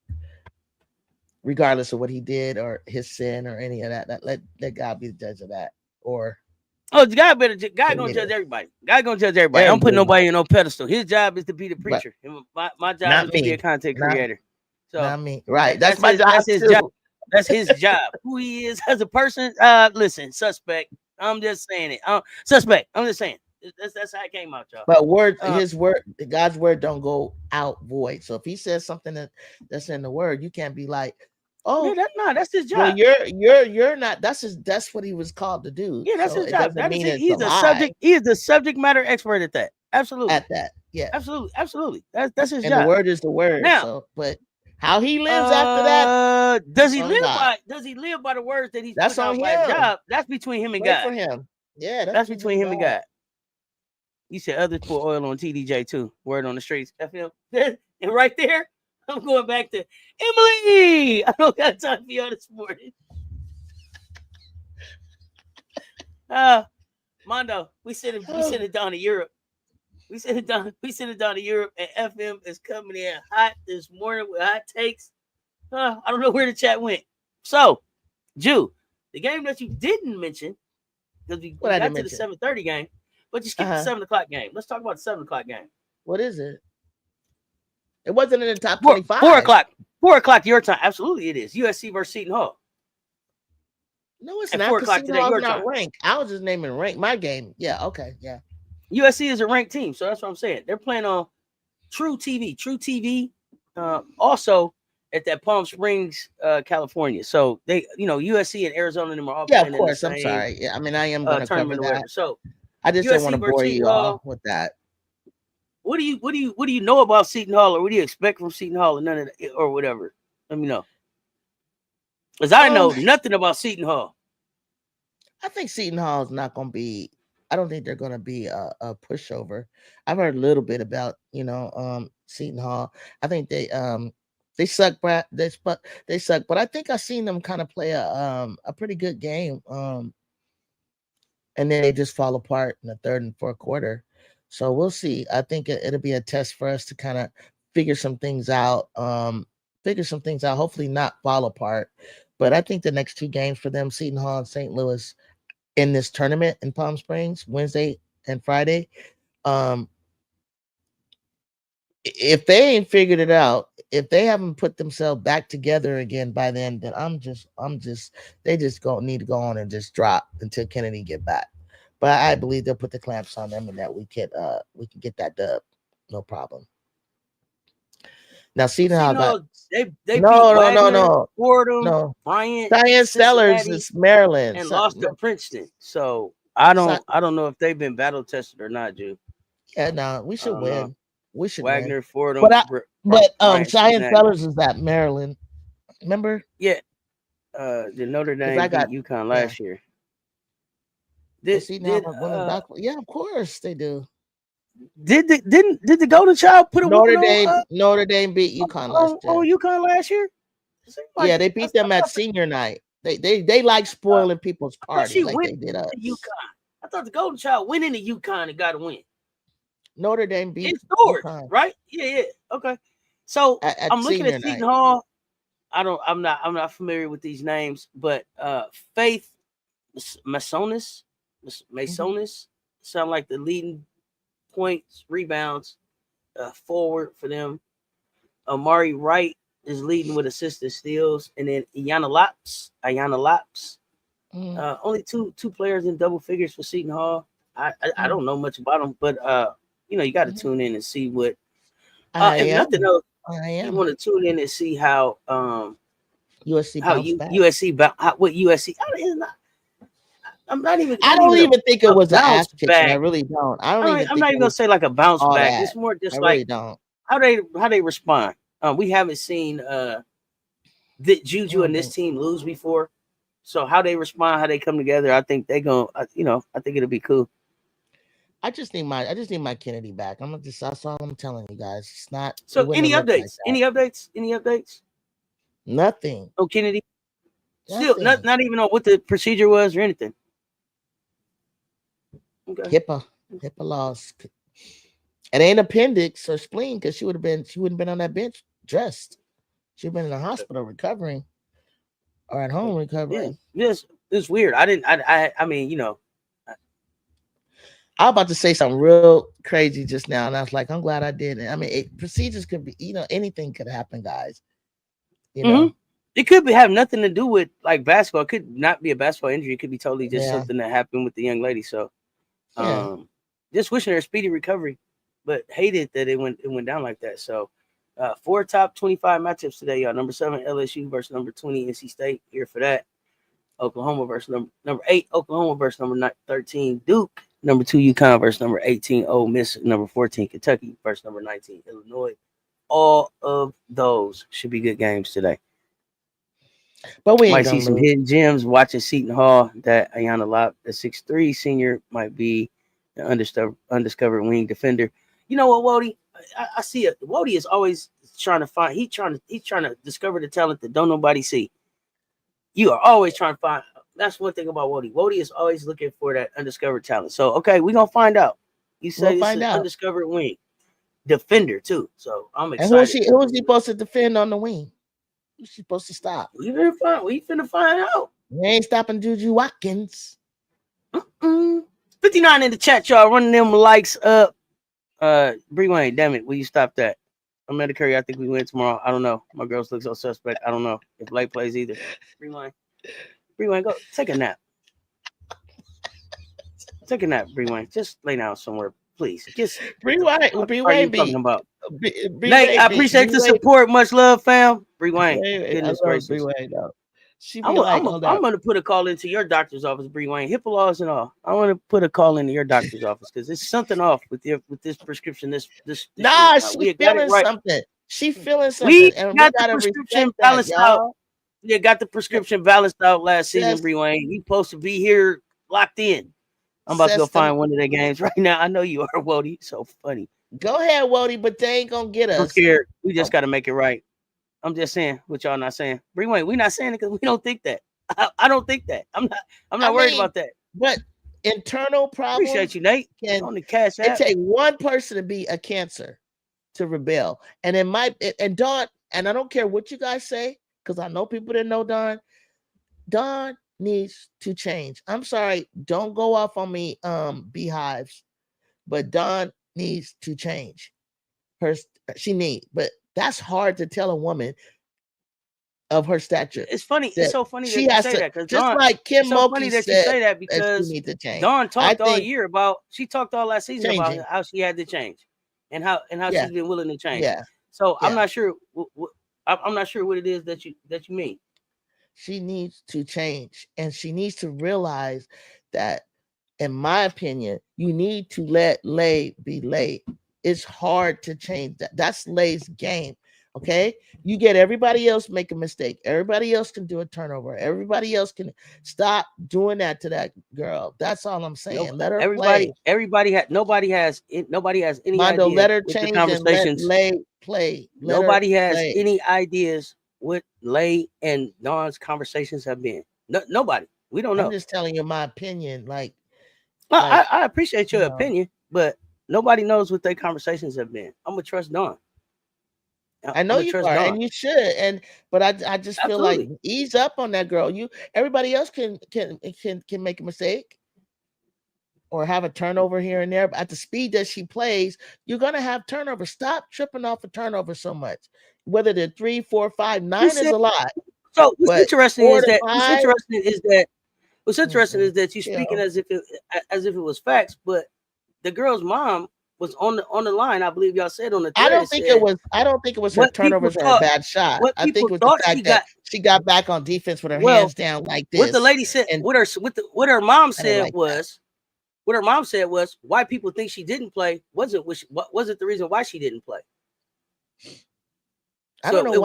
[SPEAKER 2] Regardless of what he did or his sin or any of that. Let God be the judge of that. Or
[SPEAKER 1] God gonna judge everybody. God gonna judge everybody. I don't put nobody in no pedestal. His job is to be the preacher. My job is to be a content creator. So
[SPEAKER 2] not me. Right. That's my job.
[SPEAKER 1] That's his job. That's his job. Who he is as a person. Listen, suspect. I'm just saying it. Suspect. I'm just saying. That's how it came out, y'all.
[SPEAKER 2] But his word, God's word don't go out void. So if he says something that's in the word, you can't be like, oh,
[SPEAKER 1] yeah, that's his job.
[SPEAKER 2] Well, you're not. That's what he was called to do.
[SPEAKER 1] Yeah, that's his job. He's a subject. He is the subject matter expert at that. Absolutely.
[SPEAKER 2] At that, yeah.
[SPEAKER 1] Absolutely. That's his
[SPEAKER 2] job.
[SPEAKER 1] And
[SPEAKER 2] the word is the word. Now, but how he lives after that?
[SPEAKER 1] Does he live by the words that he's put out by his job? That's between him and God.
[SPEAKER 2] For him. Yeah,
[SPEAKER 1] that's between him and God. You said others pour oil on TDJ too. Word on the streets. FM. And right there, I'm going back to Emily. I don't got time for y'all this morning. Mondo, we sent it down to Europe. We sent it down to Europe, and FM is coming in hot this morning with hot takes. I don't know where the chat went. So, Ju, the game that you didn't mention, because we got to the 7:30 game, but you skipped the 7:00 game. Let's talk about the 7:00 game.
[SPEAKER 2] What is it? It wasn't in the top 25.
[SPEAKER 1] 4:00 your time. Absolutely, it is. USC versus Seton Hall.
[SPEAKER 2] No, it's not. 4:00 today. Your not ranked. I was just naming rank. My game. Yeah. Okay. Yeah.
[SPEAKER 1] USC is a ranked team, so that's what I'm saying. They're playing on True TV. Also at that Palm Springs, California. So they, USC and Arizona and them are all playing.
[SPEAKER 2] Yeah, of course. I'm sorry. Yeah, I mean, I am going to cover that.
[SPEAKER 1] So
[SPEAKER 2] I just don't want to bore you all with that.
[SPEAKER 1] What do you know about Seton Hall, or what do you expect from Seton Hall, or none of that, or whatever? Let me know, because I know nothing about Seton Hall.
[SPEAKER 2] I think Seton Hall is not going to be I don't think they're going to be a pushover. I've heard a little bit about Seton Hall. I think they suck, Brad. They suck, but I think I seen them kind of play a pretty good game. And then they just fall apart in the third and fourth quarter. So we'll see. I think it'll be a test for us to kind of figure some things out. Hopefully not fall apart. But I think the next two games for them, Seton Hall and St. Louis, in this tournament in Palm Springs, Wednesday and Friday. If they ain't figured it out, if they haven't put themselves back together again by then they just need to go on and just drop until Kennedy get back. But I believe they'll put the clamps on them and that we can get that dub, no problem. Now, Seton Hall got
[SPEAKER 1] they beat Wagner,
[SPEAKER 2] no,
[SPEAKER 1] Fordham, Bryant,
[SPEAKER 2] Diane Stellars is Maryland
[SPEAKER 1] and lost to Princeton. So I don't know if they've been battle tested or not, Drew.
[SPEAKER 2] Yeah, no, we should win. We should
[SPEAKER 1] Wagner,
[SPEAKER 2] win.
[SPEAKER 1] Fordham,
[SPEAKER 2] but Diane Stellars is at Maryland. Remember?
[SPEAKER 1] Yeah. The Notre Dame beat UConn last year.
[SPEAKER 2] Yeah, of course they do.
[SPEAKER 1] Did the Golden Child put a
[SPEAKER 2] Notre Dame beat UConn last year?
[SPEAKER 1] Oh, UConn last year?
[SPEAKER 2] Yeah, they beat them at senior night. They like spoiling people's parties like they did us.
[SPEAKER 1] UConn. I thought the Golden Child went into UConn and got a win.
[SPEAKER 2] Notre Dame beat
[SPEAKER 1] UConn, right? Yeah. Okay. So I'm looking at Seton Hall. I'm not familiar with these names, but Faith Masonis sound like the leading points, rebounds, forward for them. Amari Wright is leading with assists and steals, and then Ayana Lopes. Only two players in double figures for Seton Hall. I don't know much about them, but you got to tune in and see what. If nothing else, you want to tune in and see how
[SPEAKER 2] USC
[SPEAKER 1] what USC. I'm not even.
[SPEAKER 2] I don't even think it was an ass kick. I really don't.
[SPEAKER 1] I'm not even gonna say like a bounce back.
[SPEAKER 2] That.
[SPEAKER 1] It's more just
[SPEAKER 2] I
[SPEAKER 1] like
[SPEAKER 2] really don't.
[SPEAKER 1] how they respond. We haven't seen JUJU and this team lose before, so how they respond, how they come together. I think they gonna. I think it'll be cool.
[SPEAKER 2] I just need my Kennedy back. That's all I'm telling you guys. It's not.
[SPEAKER 1] So any updates? Any updates?
[SPEAKER 2] Nothing.
[SPEAKER 1] Oh, Kennedy. Still not even on what the procedure was or anything. Okay.
[SPEAKER 2] HIPAA laws. It ain't appendix or spleen because she wouldn't been on that bench dressed. She'd been in the hospital recovering or at home recovering.
[SPEAKER 1] Yes, it's weird. I mean,
[SPEAKER 2] I was about to say something real crazy just now, and I was like, I'm glad I did it. I mean, procedures could be, anything could happen, guys.
[SPEAKER 1] It could have nothing to do with like basketball. It could not be a basketball injury. It could be totally just something that happened with the young lady. So, just wishing her a speedy recovery, but hated that it went down like that. So, 4 top 25 matchups today, y'all. Number 7 LSU versus number 20 NC State. Here for that. Oklahoma versus number 8 Oklahoma versus number 13 Duke. Number 2 UConn versus number 18 Ole Miss. Number 14 Kentucky versus number 19 Illinois. All of those should be good games today.
[SPEAKER 2] But we
[SPEAKER 1] might see some hidden gems watching Seton Hall. That Ayana Lop, the 6'3" senior, might be the undiscovered wing defender. You know what, Wody? I see it. Wody is always trying to find. He's trying to discover the talent that don't nobody see. You are always trying to find. That's one thing about Wody. Wody is always looking for that undiscovered talent. So okay, we're gonna find out. You say this is undiscovered wing defender too. So I'm excited.
[SPEAKER 2] And who is he supposed to defend on the wing? Who's she supposed to stop?
[SPEAKER 1] We finna find out.
[SPEAKER 2] We ain't stopping JUJU Watkins.
[SPEAKER 1] 59 in the chat, y'all. Running them likes up. Bree Wayne, damn it, will you stop that? I'm at a Curry. I think we win tomorrow. I don't know. My girls look so suspect. I don't know if Blake plays either. Bree Wayne, go take a nap. Take a nap, Bree Wayne. Just lay down somewhere, please. Just
[SPEAKER 2] Bree Wayne.
[SPEAKER 1] Talking about. Nate, I appreciate the support. Much love, fam. Bree Wayne. Goodness gracious.
[SPEAKER 2] Bree Wayne, though.
[SPEAKER 1] I'm going to put a call into your doctor's office, Bree Wayne. HIPAA laws and all. I want to put a call into your doctor's office because there's something off with this prescription. This
[SPEAKER 2] nah, she feeling something. She feeling something.
[SPEAKER 1] We got the prescription balanced out. Yeah, got the prescription balanced out last season, Bree Wayne. We supposed to be here locked in. I'm about to go
[SPEAKER 2] System.
[SPEAKER 1] find one of their games right now. I know you are, Wody. So funny.
[SPEAKER 2] Go ahead, Wody, but they ain't gonna get
[SPEAKER 1] I'm
[SPEAKER 2] us.
[SPEAKER 1] scared. We just got to make it right. I'm just saying what y'all not saying. Bring Wayne. We not saying it because we don't think that. I don't think that. I'm not worried about that.
[SPEAKER 2] But internal problems.
[SPEAKER 1] Appreciate you, Nate. On the cash app.
[SPEAKER 2] It take one person to be a cancer to rebel, and and Dawn, and I don't care what you guys say, because I know people that know Dawn. Dawn needs to change. I'm sorry, don't go off on me, beehives, but Dawn needs to change. But that's hard to tell a woman of her stature.
[SPEAKER 1] It's funny. It's so funny that you say that, because
[SPEAKER 2] just
[SPEAKER 1] Dawn,
[SPEAKER 2] like Kim
[SPEAKER 1] it's so funny
[SPEAKER 2] Mulkey
[SPEAKER 1] that you
[SPEAKER 2] said
[SPEAKER 1] say that,
[SPEAKER 2] that
[SPEAKER 1] because
[SPEAKER 2] she needs to change.
[SPEAKER 1] Dawn talked all year about, she talked all last season
[SPEAKER 2] changing.
[SPEAKER 1] about how she had to change and how she's been willing to change.
[SPEAKER 2] Yeah.
[SPEAKER 1] So I'm not sure. I'm not sure what it is that you mean.
[SPEAKER 2] She needs to change, and she needs to realize that, in my opinion, you need to let Lay be Lay. It's hard to change that. That's Lay's game. Okay, you get everybody else make a mistake. Everybody else can do a turnover. Everybody else can stop doing that to that girl. That's all I'm saying. Let her play.
[SPEAKER 1] Nobody has any
[SPEAKER 2] Mondo,
[SPEAKER 1] idea
[SPEAKER 2] let her
[SPEAKER 1] with the
[SPEAKER 2] change
[SPEAKER 1] conversations.
[SPEAKER 2] and let Lay play.
[SPEAKER 1] Nobody has any ideas what Lay and Dawn's conversations have been. Nobody. We don't know.
[SPEAKER 2] I'm just telling you my opinion.
[SPEAKER 1] I appreciate your opinion, but nobody knows what their conversations have been. I'm gonna trust Dawn.
[SPEAKER 2] I know you are, and you should. But I just feel like ease up on that girl. Everybody else can make a mistake or have a turnover here and there. But at the speed that she plays, you're gonna have turnover. Stop tripping off a turnover so much. Whether they're 3, 4, 5, 9 is a lot.
[SPEAKER 1] So what's interesting is that you're speaking as if it was facts, but the girl's mom was on the line. I believe y'all said on the thread.
[SPEAKER 2] I don't think it was her turnovers or a bad shot. I think it was the fact that she got back on defense with her hands down like this.
[SPEAKER 1] What the lady said, and what her mom said was, what her mom said was, why people think she didn't play wasn't the reason why she didn't play.
[SPEAKER 2] I don't know.
[SPEAKER 1] It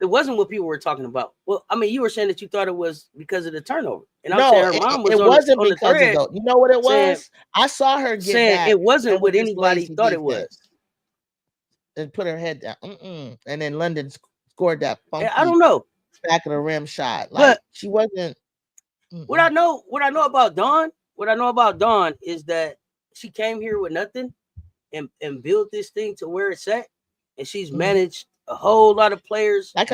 [SPEAKER 1] wasn't what people were talking about. Well, I mean, you were saying that you thought it was because of the turnover, and I'm saying her mom was.
[SPEAKER 2] It wasn't because of the. You know what it was? I saw her get back.
[SPEAKER 1] It wasn't what anybody thought it was.
[SPEAKER 2] And put her head down, and then London scored that funky,
[SPEAKER 1] I don't know,
[SPEAKER 2] back of the rim shot. Like, she wasn't.
[SPEAKER 1] What I know about Dawn is that she came here with nothing, and built this thing to where it's at, and she's managed a whole lot of players, not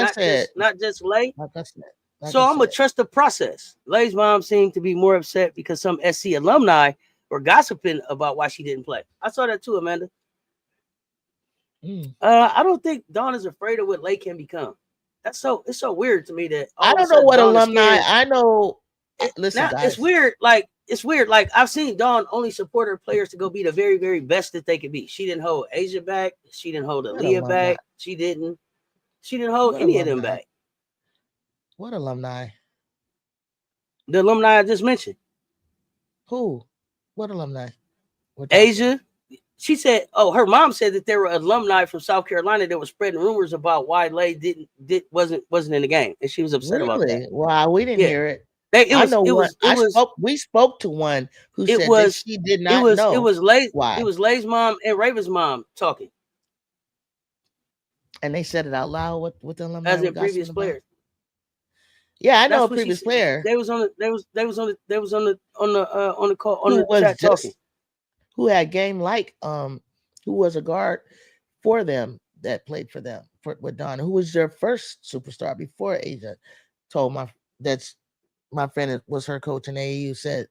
[SPEAKER 1] just Lay. So I'm gonna trust the process. Lay's mom seemed to be more upset because some SC alumni were gossiping about why she didn't play. I saw that too, Amanda. I don't think Dawn is afraid of what Lay can become. It's so weird to me that
[SPEAKER 2] I don't know what Dawn alumni. I know. Listen,
[SPEAKER 1] now,
[SPEAKER 2] guys.
[SPEAKER 1] It's weird. Like, I've seen Dawn only support her players to go be the very, very best that they could be. She didn't hold Asia back. She didn't hold Aaliyah back. She didn't hold any of them back.
[SPEAKER 2] What alumni?
[SPEAKER 1] The alumni I just mentioned.
[SPEAKER 2] Who? What alumni?
[SPEAKER 1] Asia. She said, her mom said that there were alumni from South Carolina that were spreading rumors about why Lay wasn't in the game, and she was upset about that.
[SPEAKER 2] Wow, we didn't hear it. We spoke to one who said that she did not know.
[SPEAKER 1] It was Lay's mom and Raven's mom talking,
[SPEAKER 2] and they said it out loud. What the alumni
[SPEAKER 1] as in previous players.
[SPEAKER 2] Yeah, I know a previous player.
[SPEAKER 1] They was on the call on the chat talking.
[SPEAKER 2] Who had game like who was a guard for them that played for them with Dawn, who was their first superstar before Asia. Told my friend was her coach in AAU, said,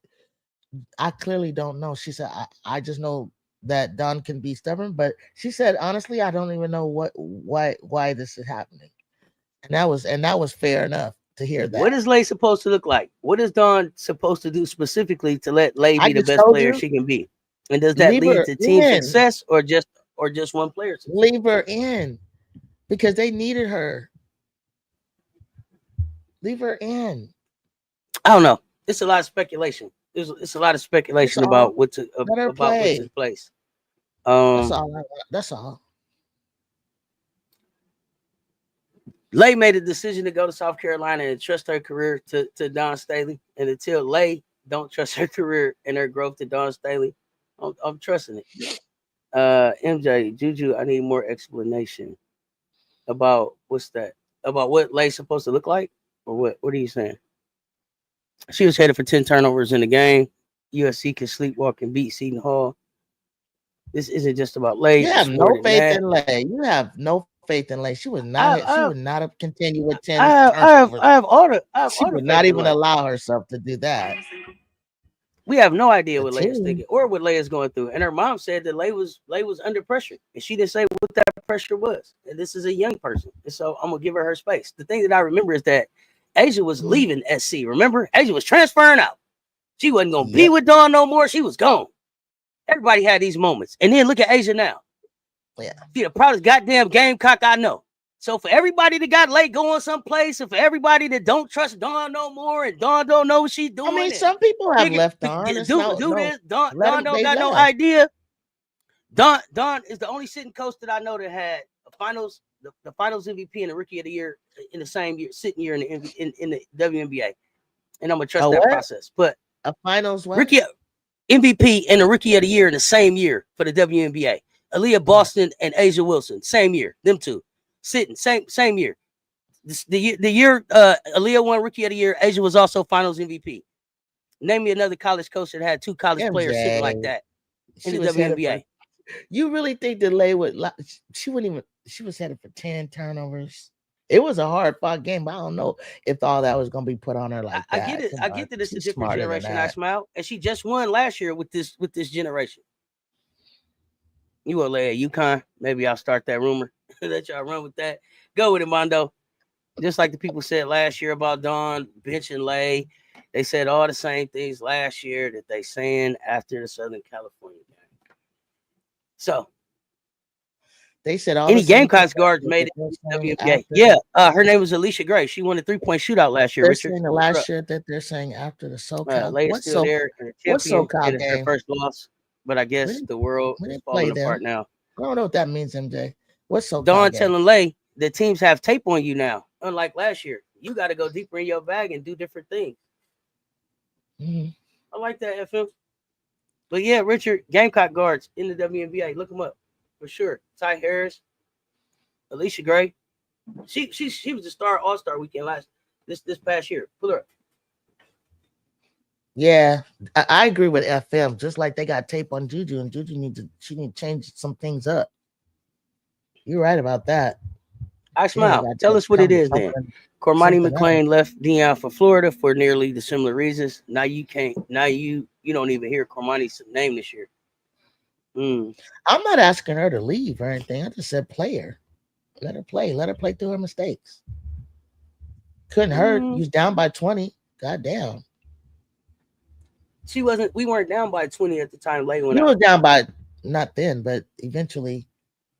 [SPEAKER 2] I clearly don't know. She said, I just know that Dawn can be stubborn, but she said, honestly, I don't even know why this is happening. And that was fair enough to hear that.
[SPEAKER 1] What is Lay supposed to look like? What is Dawn supposed to do specifically to let Lay be the best player she can be? And does that lead to team success or just one player success?
[SPEAKER 2] Leave her in because they needed her. Leave her in.
[SPEAKER 1] I don't know. It's a lot of speculation. It's a lot of speculation about what took place.
[SPEAKER 2] That's all.
[SPEAKER 1] Lay made a decision to go to South Carolina and trust her career to Dawn Staley. And until Lay don't trust her career and her growth to Dawn Staley. I'm trusting it. MJ, Juju, I need more explanation about what's that? About what Lay's supposed to look like? Or what? What are you saying? She was headed for 10 turnovers in the game. USC can sleepwalk and beat Seton Hall. This isn't just about Lay.
[SPEAKER 2] You have no faith in Lay. You have no faith in Lay. She would not. She would not have continued with 10 turnovers.
[SPEAKER 1] I have all the.
[SPEAKER 2] She would not even allow herself to do that.
[SPEAKER 1] We have no idea what Lay is thinking or what Lay is going through. And her mom said that Lay was under pressure, and she didn't say what that pressure was. And this is a young person, and so I'm gonna give her space. The thing that I remember is that Asia was leaving SC. Remember, Asia was transferring out. She wasn't gonna be with Dawn no more. She was gone. Everybody had these moments, and then look at Asia now.
[SPEAKER 2] Yeah,
[SPEAKER 1] she the proudest goddamn Gamecock I know. So for everybody that got late going someplace, and for everybody that don't trust Dawn no more, and Dawn don't know what she's doing.
[SPEAKER 2] I mean, some people have left Dawn.
[SPEAKER 1] This. Dawn don't got no idea. Dawn is the only sitting coach that I know that had a finals, the finals MVP and the rookie of the year in the same year, sitting year in the WNBA. And I'm gonna trust that process. But
[SPEAKER 2] a finals
[SPEAKER 1] rookie MVP and the rookie of the year in the same year for the WNBA. Aaliyah Boston and Asia Wilson, same year. Them two sitting same year. The year Aaliyah won rookie of the year, Asia was also finals MVP. Name me another college coach that had two college players sitting like that in the WNBA.
[SPEAKER 2] You really think that Lay would? She wouldn't even. She was headed for 10 turnovers. It was a hard fought game, but I don't know if all that was going to be put on her like that.
[SPEAKER 1] I get it. I get that it's a different generation. I smile, and she just won last year with this generation. You will lay at UConn. Maybe I'll start that rumor. Let y'all run with that. Go with it, Mondo. Just like the people said last year about Dawn, Bench, and Lay. They said all the same things last year that they saying after the Southern California game. So
[SPEAKER 2] they said all
[SPEAKER 1] any Gamecocks guards made it WNBA. Yeah, her name was Alicia Gray. She won a 3-point shootout last year.
[SPEAKER 2] They're saying the last year that they're saying after the SoCal.
[SPEAKER 1] What's still there? What's SoCal game? Their first loss, but I guess the world is falling apart now.
[SPEAKER 2] I don't know what that means, MJ. What's SoCal?
[SPEAKER 1] Dawn telling Lay the teams have tape on you now, unlike last year. You got to go deeper in your bag and do different things.
[SPEAKER 2] Mm-hmm.
[SPEAKER 1] I like that, FM. But yeah, Richard, Gamecock guards in the WNBA. Look them up for sure. Ty Harris, Alicia Gray. She was the star All-Star weekend this past year. Pull her up.
[SPEAKER 2] Yeah, I agree with FM. Just like they got tape on Juju, and Juju need to change some things up. You're right about that.
[SPEAKER 1] I smile. Tell us what it is then. Cormani McClain left Deion for Florida for nearly the similar reasons. Now you can't. Now you don't even hear Cormani's name this year.
[SPEAKER 2] I'm not asking her to leave or anything. I just said play her. Let her play. Let her play through her mistakes. Couldn't hurt. You was down by 20. Goddamn.
[SPEAKER 1] We weren't down by 20 at the time. Late when
[SPEAKER 2] you were down by not then, but eventually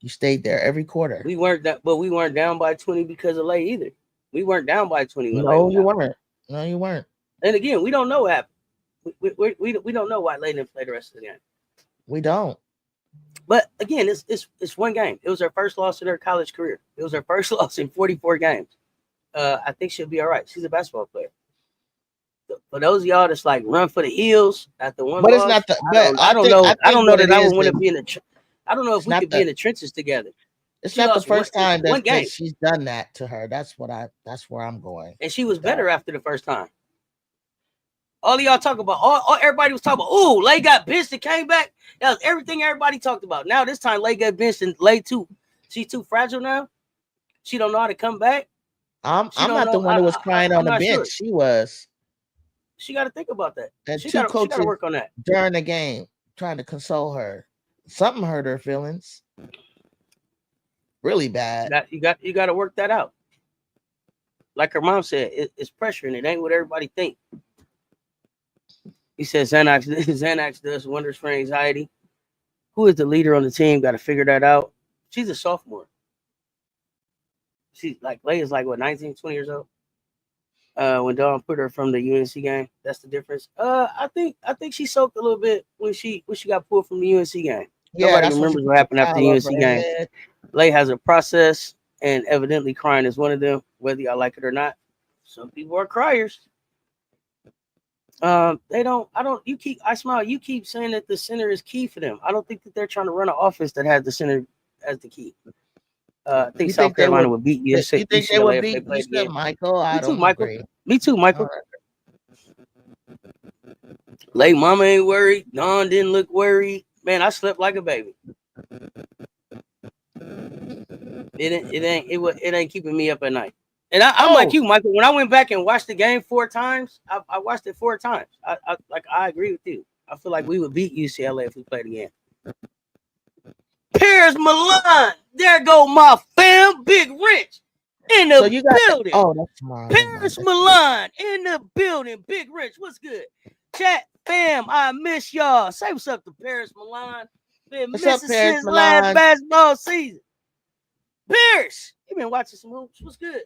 [SPEAKER 2] you stayed there every quarter.
[SPEAKER 1] We weren't down by 20 because of Lay either. We weren't down by 20.
[SPEAKER 2] No, you weren't. No, you weren't.
[SPEAKER 1] And again, we don't know what happened. We don't know why Lay didn't play the rest of the game.
[SPEAKER 2] We don't.
[SPEAKER 1] But again, it's one game. It was her first loss in her college career. It was her first loss in 44 games. I think she'll be all right. She's a basketball player. For those of y'all that's like run for the hills after one,
[SPEAKER 2] but loss, it's not the. But
[SPEAKER 1] I don't know that I would want to be in the. I don't know if we could be in the trenches together.
[SPEAKER 2] It's not the first time that she's done that to her. That's where I'm going.
[SPEAKER 1] And she was better after the first time. All of y'all talk about, everybody was talking about, ooh, Lay got benched and came back. That was everything everybody talked about. Now this time Lay got benched and Lay she's too fragile now. She don't know how to come back.
[SPEAKER 2] I'm not the one who was crying on the bench. Sure. She was.
[SPEAKER 1] She got to think about that.
[SPEAKER 2] She got to
[SPEAKER 1] work on that
[SPEAKER 2] during the game, trying to console her. Something hurt her feelings. Really bad.
[SPEAKER 1] You got to work that out. Like her mom said, it's pressure and it ain't what everybody think. He says Xanax does wonders for anxiety. Who is the leader on the team? Got to figure that out. She's a sophomore. She's like Lay is like what 19, 20 years old. When Dawn put her from the UNC game, that's the difference. I think she soaked a little bit when she got pulled from the UNC game.
[SPEAKER 2] Yeah,
[SPEAKER 1] nobody remembers what happened after the UNC game. Lay has a process, and evidently crying is one of them, whether y'all like it or not. Some people are criers. They don't. I don't. You keep. I smile. You keep saying that the center is key for them. I don't think that they're trying to run an offense that has the center as the key. I think
[SPEAKER 2] You
[SPEAKER 1] South
[SPEAKER 2] think they
[SPEAKER 1] Carolina
[SPEAKER 2] would?
[SPEAKER 1] would beat
[SPEAKER 2] You think they
[SPEAKER 1] UCLA
[SPEAKER 2] would
[SPEAKER 1] if they
[SPEAKER 2] beat
[SPEAKER 1] played
[SPEAKER 2] UCLA,
[SPEAKER 1] again.
[SPEAKER 2] Michael? I
[SPEAKER 1] Me too,
[SPEAKER 2] don't
[SPEAKER 1] Michael.
[SPEAKER 2] agree.
[SPEAKER 1] Me too,
[SPEAKER 2] All
[SPEAKER 1] Michael.
[SPEAKER 2] right.
[SPEAKER 1] Late mama ain't worried. Dawn didn't look worried. Man, I slept like a baby. It ain't keeping me up at night. And I'm like you, Michael. When I went back and watched the game 4 times, I watched it 4 times. I agree with you. I feel like we would beat UCLA if we played again. Paris Milan, there go my fam, Big Wrench in the building.
[SPEAKER 2] That's tomorrow.
[SPEAKER 1] Paris Milan in the building, Big Wrench. What's good? Chat fam, I miss y'all. Say what's up to Paris Milan. Been missing since last basketball season. Paris, you been watching some hoops. What's good?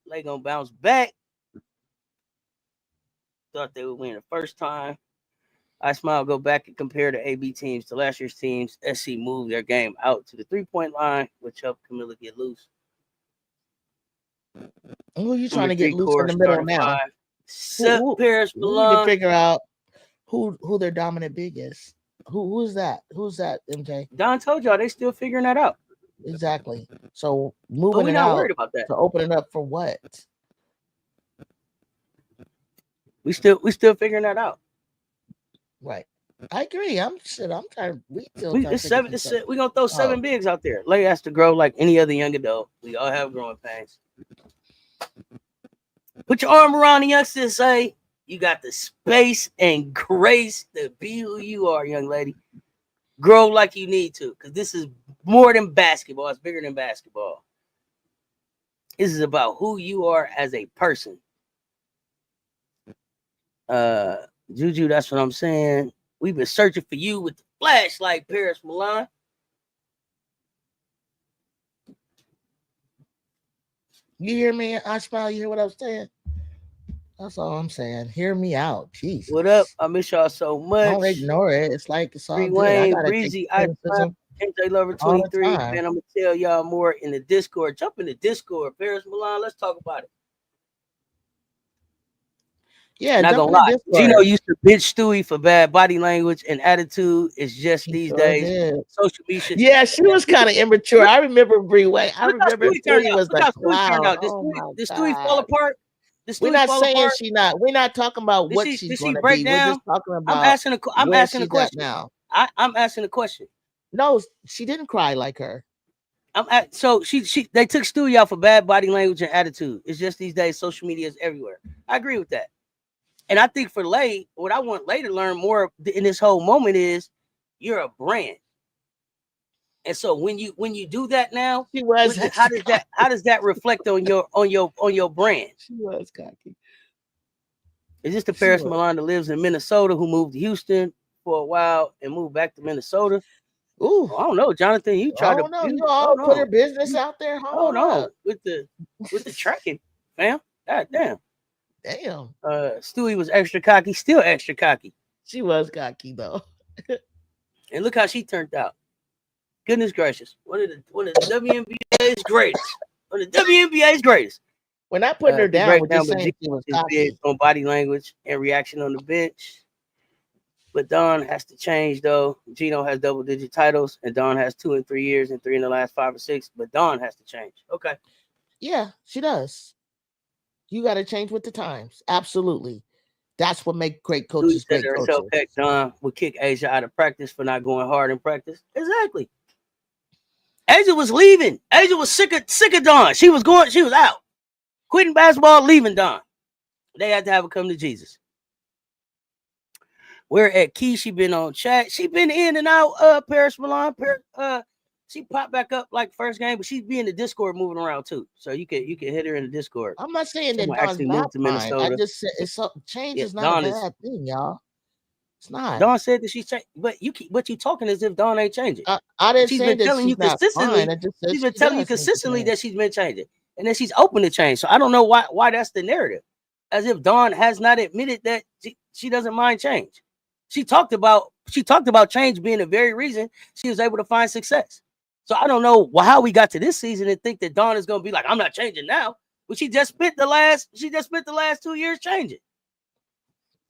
[SPEAKER 1] They gonna bounce back. Thought they would win the first time. I smile. Go back and compare the AB teams to last year's teams. SC moved their game out to the 3-point line, which helped Camilla get loose.
[SPEAKER 2] Who you trying to get loose in the middle now?
[SPEAKER 1] Paris
[SPEAKER 2] Milan. We can figure out who their dominant big is. Who's that? Who's that, MJ?
[SPEAKER 1] Don told y'all they still figuring that out.
[SPEAKER 2] Exactly. So moving
[SPEAKER 1] but we're not worried about that.
[SPEAKER 2] To open it up for what?
[SPEAKER 1] We still figuring that out.
[SPEAKER 2] Right. I agree. I'm trying. We're
[SPEAKER 1] gonna throw 7 bigs out there. Lay has to grow like any other young adult. We all have growing pains. Put your arm around the youngster and say, you got the space and grace to be who you are, young lady. Grow like you need to, because this is more than basketball. It's bigger than basketball. This is about who you are as a person. Juju, that's what I'm saying. We've been searching for you with the flashlight, Paris Milan.
[SPEAKER 2] You hear me? I smile. You hear what I'm saying? That's all I'm saying. Hear me out. Jeez.
[SPEAKER 1] What up? I miss y'all so much.
[SPEAKER 2] Don't ignore it. It's like it's all
[SPEAKER 1] Wayne,
[SPEAKER 2] good.
[SPEAKER 1] Breezy, MJ Lover 23. Man, I'm gonna tell y'all more in the Discord. Jump in the Discord. Paris Milan, let's talk about it.
[SPEAKER 2] Yeah,
[SPEAKER 1] not gonna lie. Gino used to bitch Stewie for bad body language and attitude. It's just these days. Social media.
[SPEAKER 2] Yeah, she was kind of immature. I remember Bree Wayne. I remember Stewie was like, wow.
[SPEAKER 1] Did Stewie fall apart?
[SPEAKER 2] We're not saying she not. We're not talking about what she's going to be. We're just talking about.
[SPEAKER 1] I'm asking a question
[SPEAKER 2] now.
[SPEAKER 1] I'm asking a question.
[SPEAKER 2] No, she didn't cry like her.
[SPEAKER 1] So they took Stewie out for bad body language and attitude. It's just these days social media is everywhere. I agree with that. And I think for Lay, what I want Lay to learn more in this whole moment is you're a brand. And so when you do that now, how does that reflect on your brand?
[SPEAKER 2] She was cocky.
[SPEAKER 1] Is this the Paris Milan that lives in Minnesota who moved to Houston for a while and moved back to Minnesota?
[SPEAKER 2] Ooh,
[SPEAKER 1] I don't know, Jonathan. You tried to
[SPEAKER 2] you all put her business out there.
[SPEAKER 1] Hold on with the tracking, fam. God damn.
[SPEAKER 2] Damn.
[SPEAKER 1] Stewie was extra cocky, still extra cocky.
[SPEAKER 2] She was cocky though.
[SPEAKER 1] And look how she turned out. Goodness gracious. One of the WNBA's greatest. One of the WNBA's greatest.
[SPEAKER 2] We're not putting her down. We're just saying she was
[SPEAKER 1] cocky. On body language and reaction on the bench. But Dawn has to change though. Gino has double-digit titles, and Dawn has 2 in 3 years and 3 in the last 5 or 6. But Dawn has to change. Okay.
[SPEAKER 2] Yeah, she does. You got to change with the times. Absolutely. That's what makes great coaches great coaches.
[SPEAKER 1] Dawn would kick Asia out of practice for not going hard in practice. Exactly. Asia was leaving. Asia was sick of Dawn. She was out. Quitting basketball, leaving Dawn. They had to have her come to Jesus. Where at Key, she been on chat. She been in and out. Paris Milan. She popped back up like first game, but she's be in the Discord moving around too. So you can hit her in the Discord.
[SPEAKER 2] I'm not saying that Dawn's not fine. I just said change is not a bad thing, y'all. It's not.
[SPEAKER 1] Dawn said that she's changed, but you talking as if Dawn ain't changing.
[SPEAKER 2] I didn't say that she's not fine. I just said
[SPEAKER 1] she's been telling you consistently that she's been changing and that she's open to change. So I don't know why that's the narrative. As if Dawn has not admitted that she doesn't mind change. She talked about change being the very reason she was able to find success. So I don't know how we got to this season and think that Dawn is going to be like, I'm not changing now. But she just spent the last 2 years changing.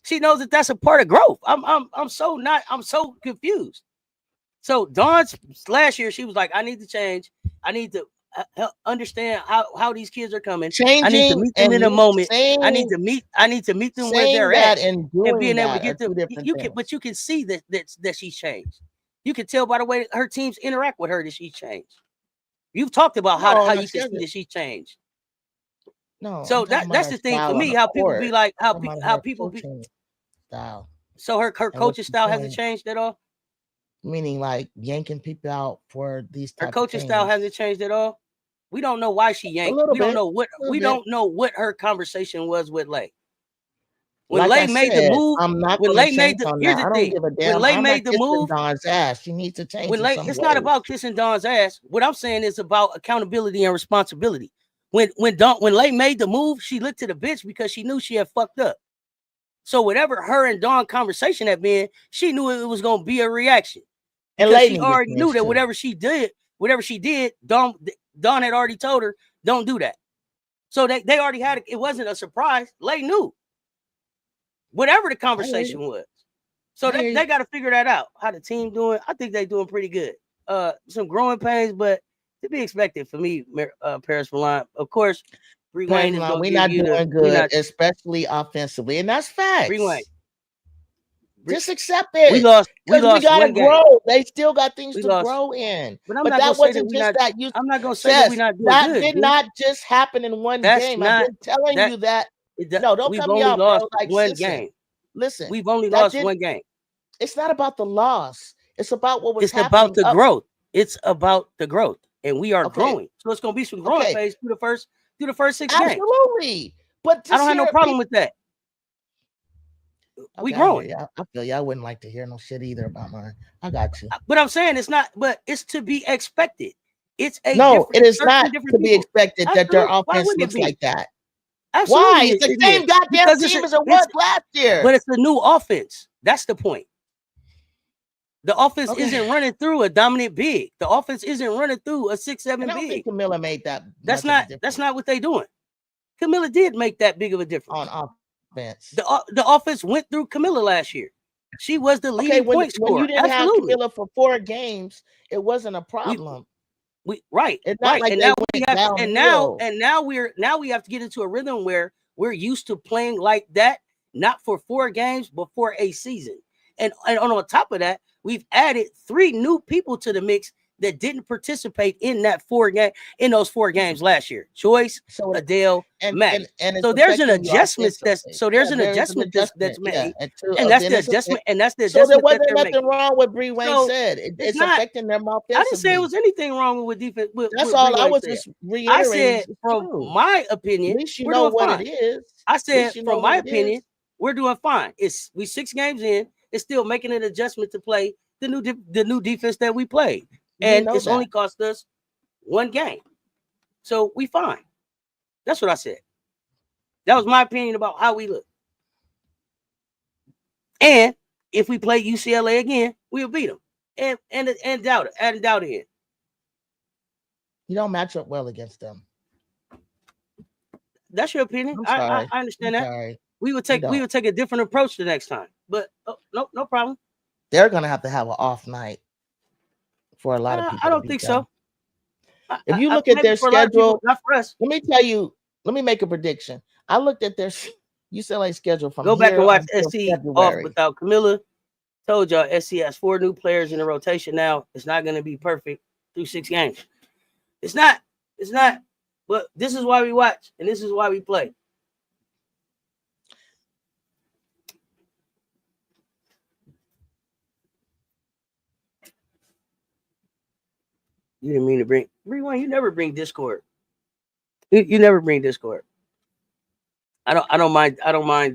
[SPEAKER 1] She knows that that's a part of growth. I'm so confused. So Dawn's last year, she was like, I need to change. I need to understand how these kids are coming.
[SPEAKER 2] Changing,
[SPEAKER 1] I need to meet them in a moment. I need to meet them where they're at,
[SPEAKER 2] and
[SPEAKER 1] being able to get them. But you can see that she's changed. You can tell by the way her teams interact with her that she's changed. You've talked about how you can see that she's changed.
[SPEAKER 2] No,
[SPEAKER 1] so that's the thing for me. How people be like, how people be
[SPEAKER 2] style.
[SPEAKER 1] So her coaching style hasn't changed at all.
[SPEAKER 2] Meaning like yanking people out for these.
[SPEAKER 1] Her coaching style hasn't changed at all. We don't know why she yanked. We don't know what her conversation was with Lay. When Lay made the move, here's the thing. When Lay made the move,
[SPEAKER 2] Dawn's ass. She needs to change.
[SPEAKER 1] It's not about kissing Dawn's ass. What I'm saying is about accountability and responsibility. When Lay made the move, she looked to the bench because she knew she had fucked up. So whatever her and Dawn conversation had been, she knew it was going to be a reaction. And she already knew that whatever she did, Dawn had already told her, don't do that. So they already had it. It wasn't a surprise. Lay knew. Whatever the conversation was. So they got to figure that out. How the team doing? I think they're doing pretty good. Some growing pains, but to be expected for me, Paris Milan. Of course,
[SPEAKER 2] we're not doing good, especially offensively, and that's facts. Just accept it.
[SPEAKER 1] We lost.
[SPEAKER 2] We gotta grow. They still got things to grow in.
[SPEAKER 1] But that wasn't just that. I'm not gonna say that we're not doing
[SPEAKER 2] that
[SPEAKER 1] good.
[SPEAKER 2] That did not just happen in one game. I've been telling you that. No, don't cut me off.
[SPEAKER 1] Lost one game.
[SPEAKER 2] Listen,
[SPEAKER 1] we've only lost one game.
[SPEAKER 2] It's not about the loss. It's about what was.
[SPEAKER 1] It's about the growth. It's about the growth, and we are growing. So it's gonna be some growing phase through the first 6 games.
[SPEAKER 2] Absolutely. But
[SPEAKER 1] I don't have no problem with that. We growing.
[SPEAKER 2] I feel you. I wouldn't like to hear no shit either about mine. I got you.
[SPEAKER 1] But I'm saying it's not. But it's to be expected. It's a
[SPEAKER 2] it is not to be expected that their offense looks like that.
[SPEAKER 1] Absolutely.
[SPEAKER 2] Why? It's the same goddamn team as it was last year.
[SPEAKER 1] But it's a new offense. That's the point. The offense isn't running through a dominant big. The offense isn't running through a 6'7" big.
[SPEAKER 2] I don't think Camilla made that.
[SPEAKER 1] That's not what they're doing. Camilla did make that big of a difference
[SPEAKER 2] on offense.
[SPEAKER 1] The offense went through Camilla last year. She was the leading point scorer.
[SPEAKER 2] When you didn't have Camilla for 4 games, it wasn't a problem.
[SPEAKER 1] It's not like now we have to get into a rhythm where we're used to playing like that, not for 4 games, but for a season. And on top of that, we've added 3 new people to the mix that didn't participate in those 4 games last year. Joyce, Adele, Matt. So there's an adjustment that's made. And that's the adjustment. And that's the adjustment.
[SPEAKER 2] So there wasn't nothing wrong with Bree Wayne said. It's affecting them offensively.
[SPEAKER 1] I didn't say it was anything wrong with defense.
[SPEAKER 2] That's all I was just reiterating.
[SPEAKER 1] I said from my opinion,
[SPEAKER 2] at least you know what it is.
[SPEAKER 1] I said from my opinion, we're doing fine. We 6 games in. It's still making an adjustment to play the new defense that we played. And it's only cost us 1 game. So we fine. That's what I said. That was my opinion about how we look. And if we play UCLA again, we'll beat them. And add doubt in.
[SPEAKER 2] You don't match up well against them.
[SPEAKER 1] That's your opinion. I understand that. Sorry. We would take a different approach the next time. But no problem.
[SPEAKER 2] They're gonna have to have an off night for a lot of people.
[SPEAKER 1] I don't think so.
[SPEAKER 2] If you look at their schedule, not for us. Let me make a prediction. I looked at their UCLA schedule from
[SPEAKER 1] go back and watch SC off without Camilla. Told y'all SC has 4 new players in the rotation now. It's not going to be perfect through 6 games. It's not. But this is why we watch and this is why we play. You didn't mean to bring Rewind. You never bring Discord. You never bring Discord. I don't mind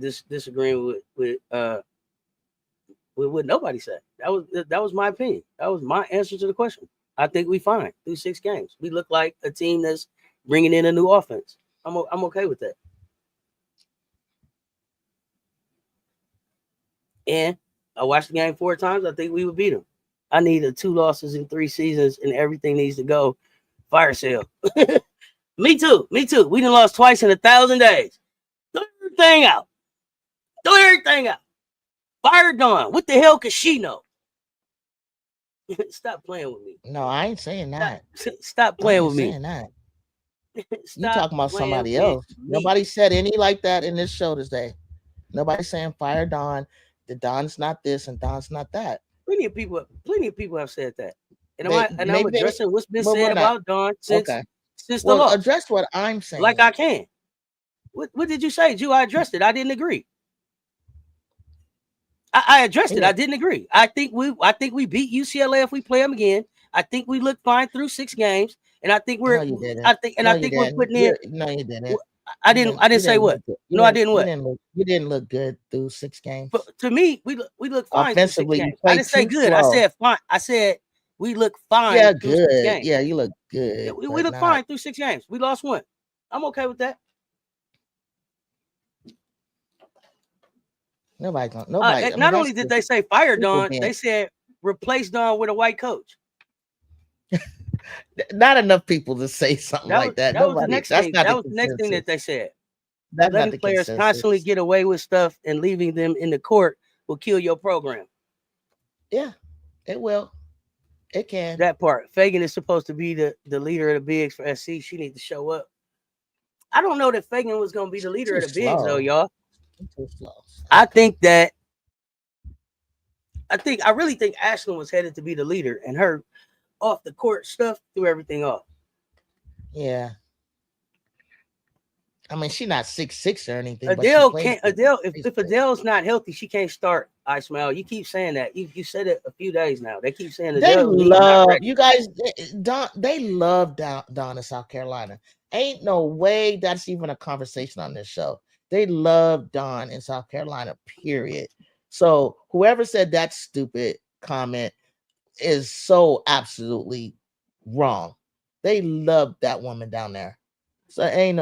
[SPEAKER 1] disagreeing with what nobody said. That was my opinion. That was my answer to the question. I think we fine through 6 games. We look like a team that's bringing in a new offense. I'm okay with that. And I watched the game 4 times. I think we would beat them. I need 2 losses in 3 seasons, and everything needs to go fire sale. Me too. We done lost twice in 1,000 days. Throw everything out. Fire Dawn. What the hell could she know? Stop playing with me.
[SPEAKER 2] No, I ain't saying that.
[SPEAKER 1] Stop playing with me.
[SPEAKER 2] Saying that.
[SPEAKER 1] Stop
[SPEAKER 2] You talking about
[SPEAKER 1] playing
[SPEAKER 2] somebody
[SPEAKER 1] with
[SPEAKER 2] else.
[SPEAKER 1] me.
[SPEAKER 2] Nobody said any like that in this show today. Nobody saying fire Dawn. The Dawn's not this and Dawn's not that.
[SPEAKER 1] Plenty of people have said that. And I'm addressing what's been said about Dawn since the loss.
[SPEAKER 2] Address what I'm saying.
[SPEAKER 1] Like I can. What did you say, Jew? I addressed it. I didn't agree. I addressed it. I didn't agree. I think we beat UCLA if we play them again. I think we look fine through 6 games, and I think we're.
[SPEAKER 2] No, you didn't.
[SPEAKER 1] I think we're putting in.
[SPEAKER 2] No, you didn't.
[SPEAKER 1] I didn't say what. No, I didn't what.
[SPEAKER 2] You didn't look good through 6 games.
[SPEAKER 1] But to me, we look fine.
[SPEAKER 2] Offensively, you
[SPEAKER 1] I didn't say good.
[SPEAKER 2] Slow.
[SPEAKER 1] I said fine. I said we look fine.
[SPEAKER 2] Yeah, good. Yeah, you look good.
[SPEAKER 1] Yeah, we look fine through 6 games. We lost 1. I'm okay with that.
[SPEAKER 2] Nobody.
[SPEAKER 1] Not only did they say fire Dawn, they said replace Dawn with a white coach.
[SPEAKER 2] Not enough people to say something like that.
[SPEAKER 1] That was the next thing that they said. Letting players constantly get away with stuff and leaving them in the court will kill your program.
[SPEAKER 2] Yeah, it will. It can.
[SPEAKER 1] That part. Fagan is supposed to be the leader of the bigs for SC. She needs to show up. I don't know that Fagan was going to be the leader of the bigs, though, y'all.
[SPEAKER 2] Too slow.
[SPEAKER 1] I really think Ashlyn was headed to be the leader, and her off the court stuff threw everything off.
[SPEAKER 2] Yeah. I mean, she's not 6'6" or anything.
[SPEAKER 1] Adele can't. If Adele's not healthy, she can't start. Ismail, you keep saying that. You said it a few days now. They keep saying Adele.
[SPEAKER 2] They love you guys. They love Dawn in South Carolina. Ain't no way that's even a conversation on this show. They love Dawn in South Carolina, period. So whoever said that stupid comment is so absolutely wrong. They love that woman down there. So ain't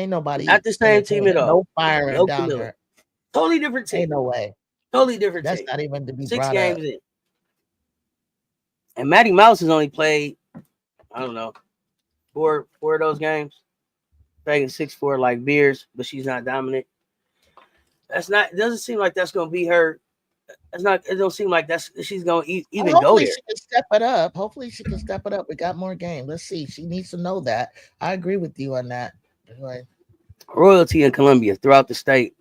[SPEAKER 2] nobody
[SPEAKER 1] not the same team at all.
[SPEAKER 2] No firing down there.
[SPEAKER 1] Totally different team.
[SPEAKER 2] Ain't no way.
[SPEAKER 1] Totally different
[SPEAKER 2] That's
[SPEAKER 1] team.
[SPEAKER 2] not even to be
[SPEAKER 1] 6
[SPEAKER 2] brought
[SPEAKER 1] games
[SPEAKER 2] up.
[SPEAKER 1] in. And Maddie Mouse has only played, I don't know, 4 of those games. Playing 6'4" like Beers, but she's not dominant. It doesn't seem like that's gonna be her. It don't seem like she's gonna even go there.
[SPEAKER 2] She can step it up. Hopefully she can step it up. We got more game. Let's see. She needs to know that. I agree with you on that. Anyway.
[SPEAKER 1] Royalty in Columbia throughout the state.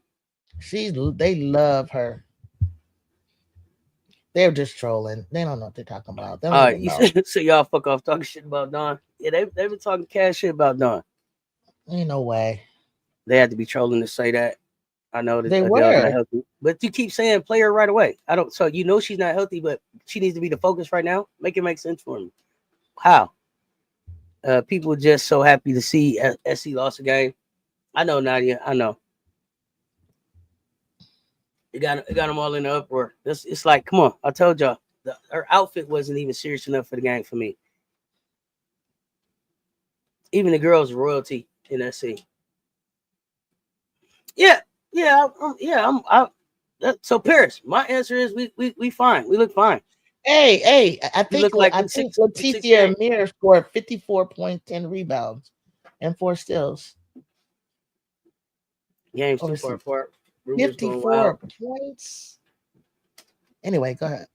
[SPEAKER 2] They love her. They're just trolling. They don't know what they're talking about.
[SPEAKER 1] All right, so y'all fuck off talking shit about Dawn. Yeah, they've been talking cash shit about Dawn.
[SPEAKER 2] Ain't no way.
[SPEAKER 1] They had to be trolling to say that. I know that
[SPEAKER 2] they were
[SPEAKER 1] not healthy, but you keep saying play her right away. So you know she's not healthy, but she needs to be the focus right now. Make it make sense for me. How? People just so happy to see SC lost a game. I know, Nadia. I know. It got them all in the uproar. It's like, come on. I told y'all, her outfit wasn't even serious enough for the game for me. Even the girls royalty in SC. Yeah. So Paris, my answer is we fine. We look fine.
[SPEAKER 2] Hey, I think Leticia Amir scored 54 points, 10 rebounds, and 4 steals.
[SPEAKER 1] Games too far apart.
[SPEAKER 2] 54 points. Anyway, go ahead.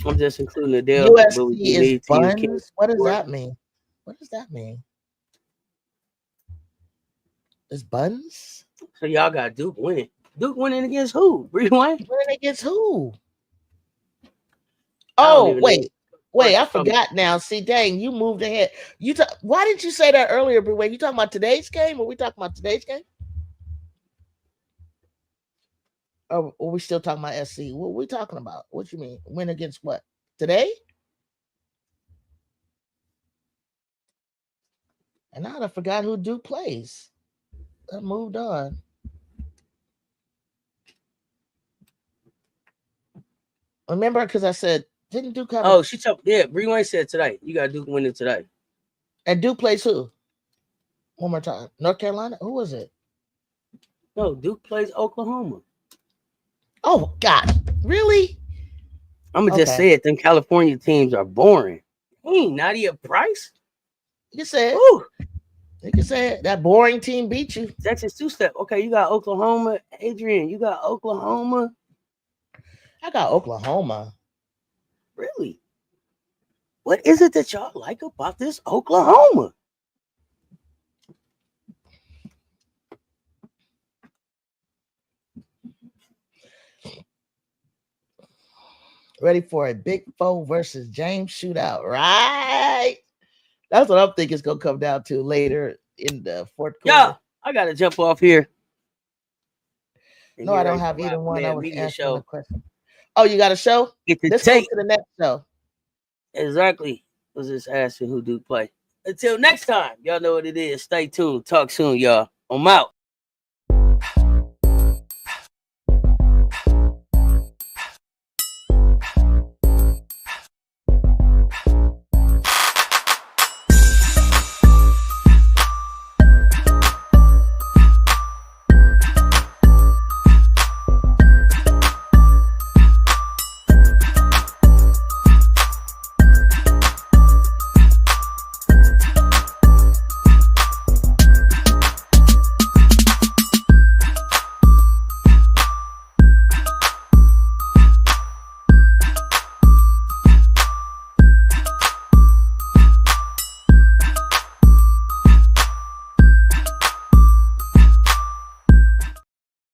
[SPEAKER 1] I'm just including the deal.
[SPEAKER 2] USC is buns. What does that mean? What does that mean? Is buns?
[SPEAKER 1] So y'all got Duke winning. Duke winning against who? Rewind?
[SPEAKER 2] Winning against who? Oh, wait. I forgot now. See, dang, you moved ahead. Why didn't you say that earlier, Breway? You talking about today's game? Or we talking about today's game? Or are we still talking about SC? What are we talking about? What you mean? Win against what? Today? And now I forgot who Duke plays. I moved on. Remember, because I said, didn't Duke have...
[SPEAKER 1] Oh, Rewind said today. You got Duke winning today.
[SPEAKER 2] And Duke plays who? One more time. North Carolina? Who was it?
[SPEAKER 1] No, Duke plays Oklahoma.
[SPEAKER 2] Oh, God. Really?
[SPEAKER 1] I'm going to just say it. Them California teams are boring. Nadia Price?
[SPEAKER 2] You said.
[SPEAKER 1] Ooh.
[SPEAKER 2] You can say it. That boring team beat you.
[SPEAKER 1] Texas two-step. Okay, you got Oklahoma. Adrian, you got Oklahoma.
[SPEAKER 2] I got Oklahoma.
[SPEAKER 1] Really? What is it that y'all like about this Oklahoma?
[SPEAKER 2] Ready for a Big 4 versus James shootout, right? That's what I'm thinking it's gonna come down to later in the fourth quarter.
[SPEAKER 1] Yeah, I gotta jump off here.
[SPEAKER 2] No, I don't have either one. I was
[SPEAKER 1] media
[SPEAKER 2] asking
[SPEAKER 1] show.
[SPEAKER 2] the question. Oh, you got a show? Let's go to the next show.
[SPEAKER 1] Exactly. Was just asking who do play. Until next time, y'all know what it is. Stay tuned. Talk soon, y'all. I'm out.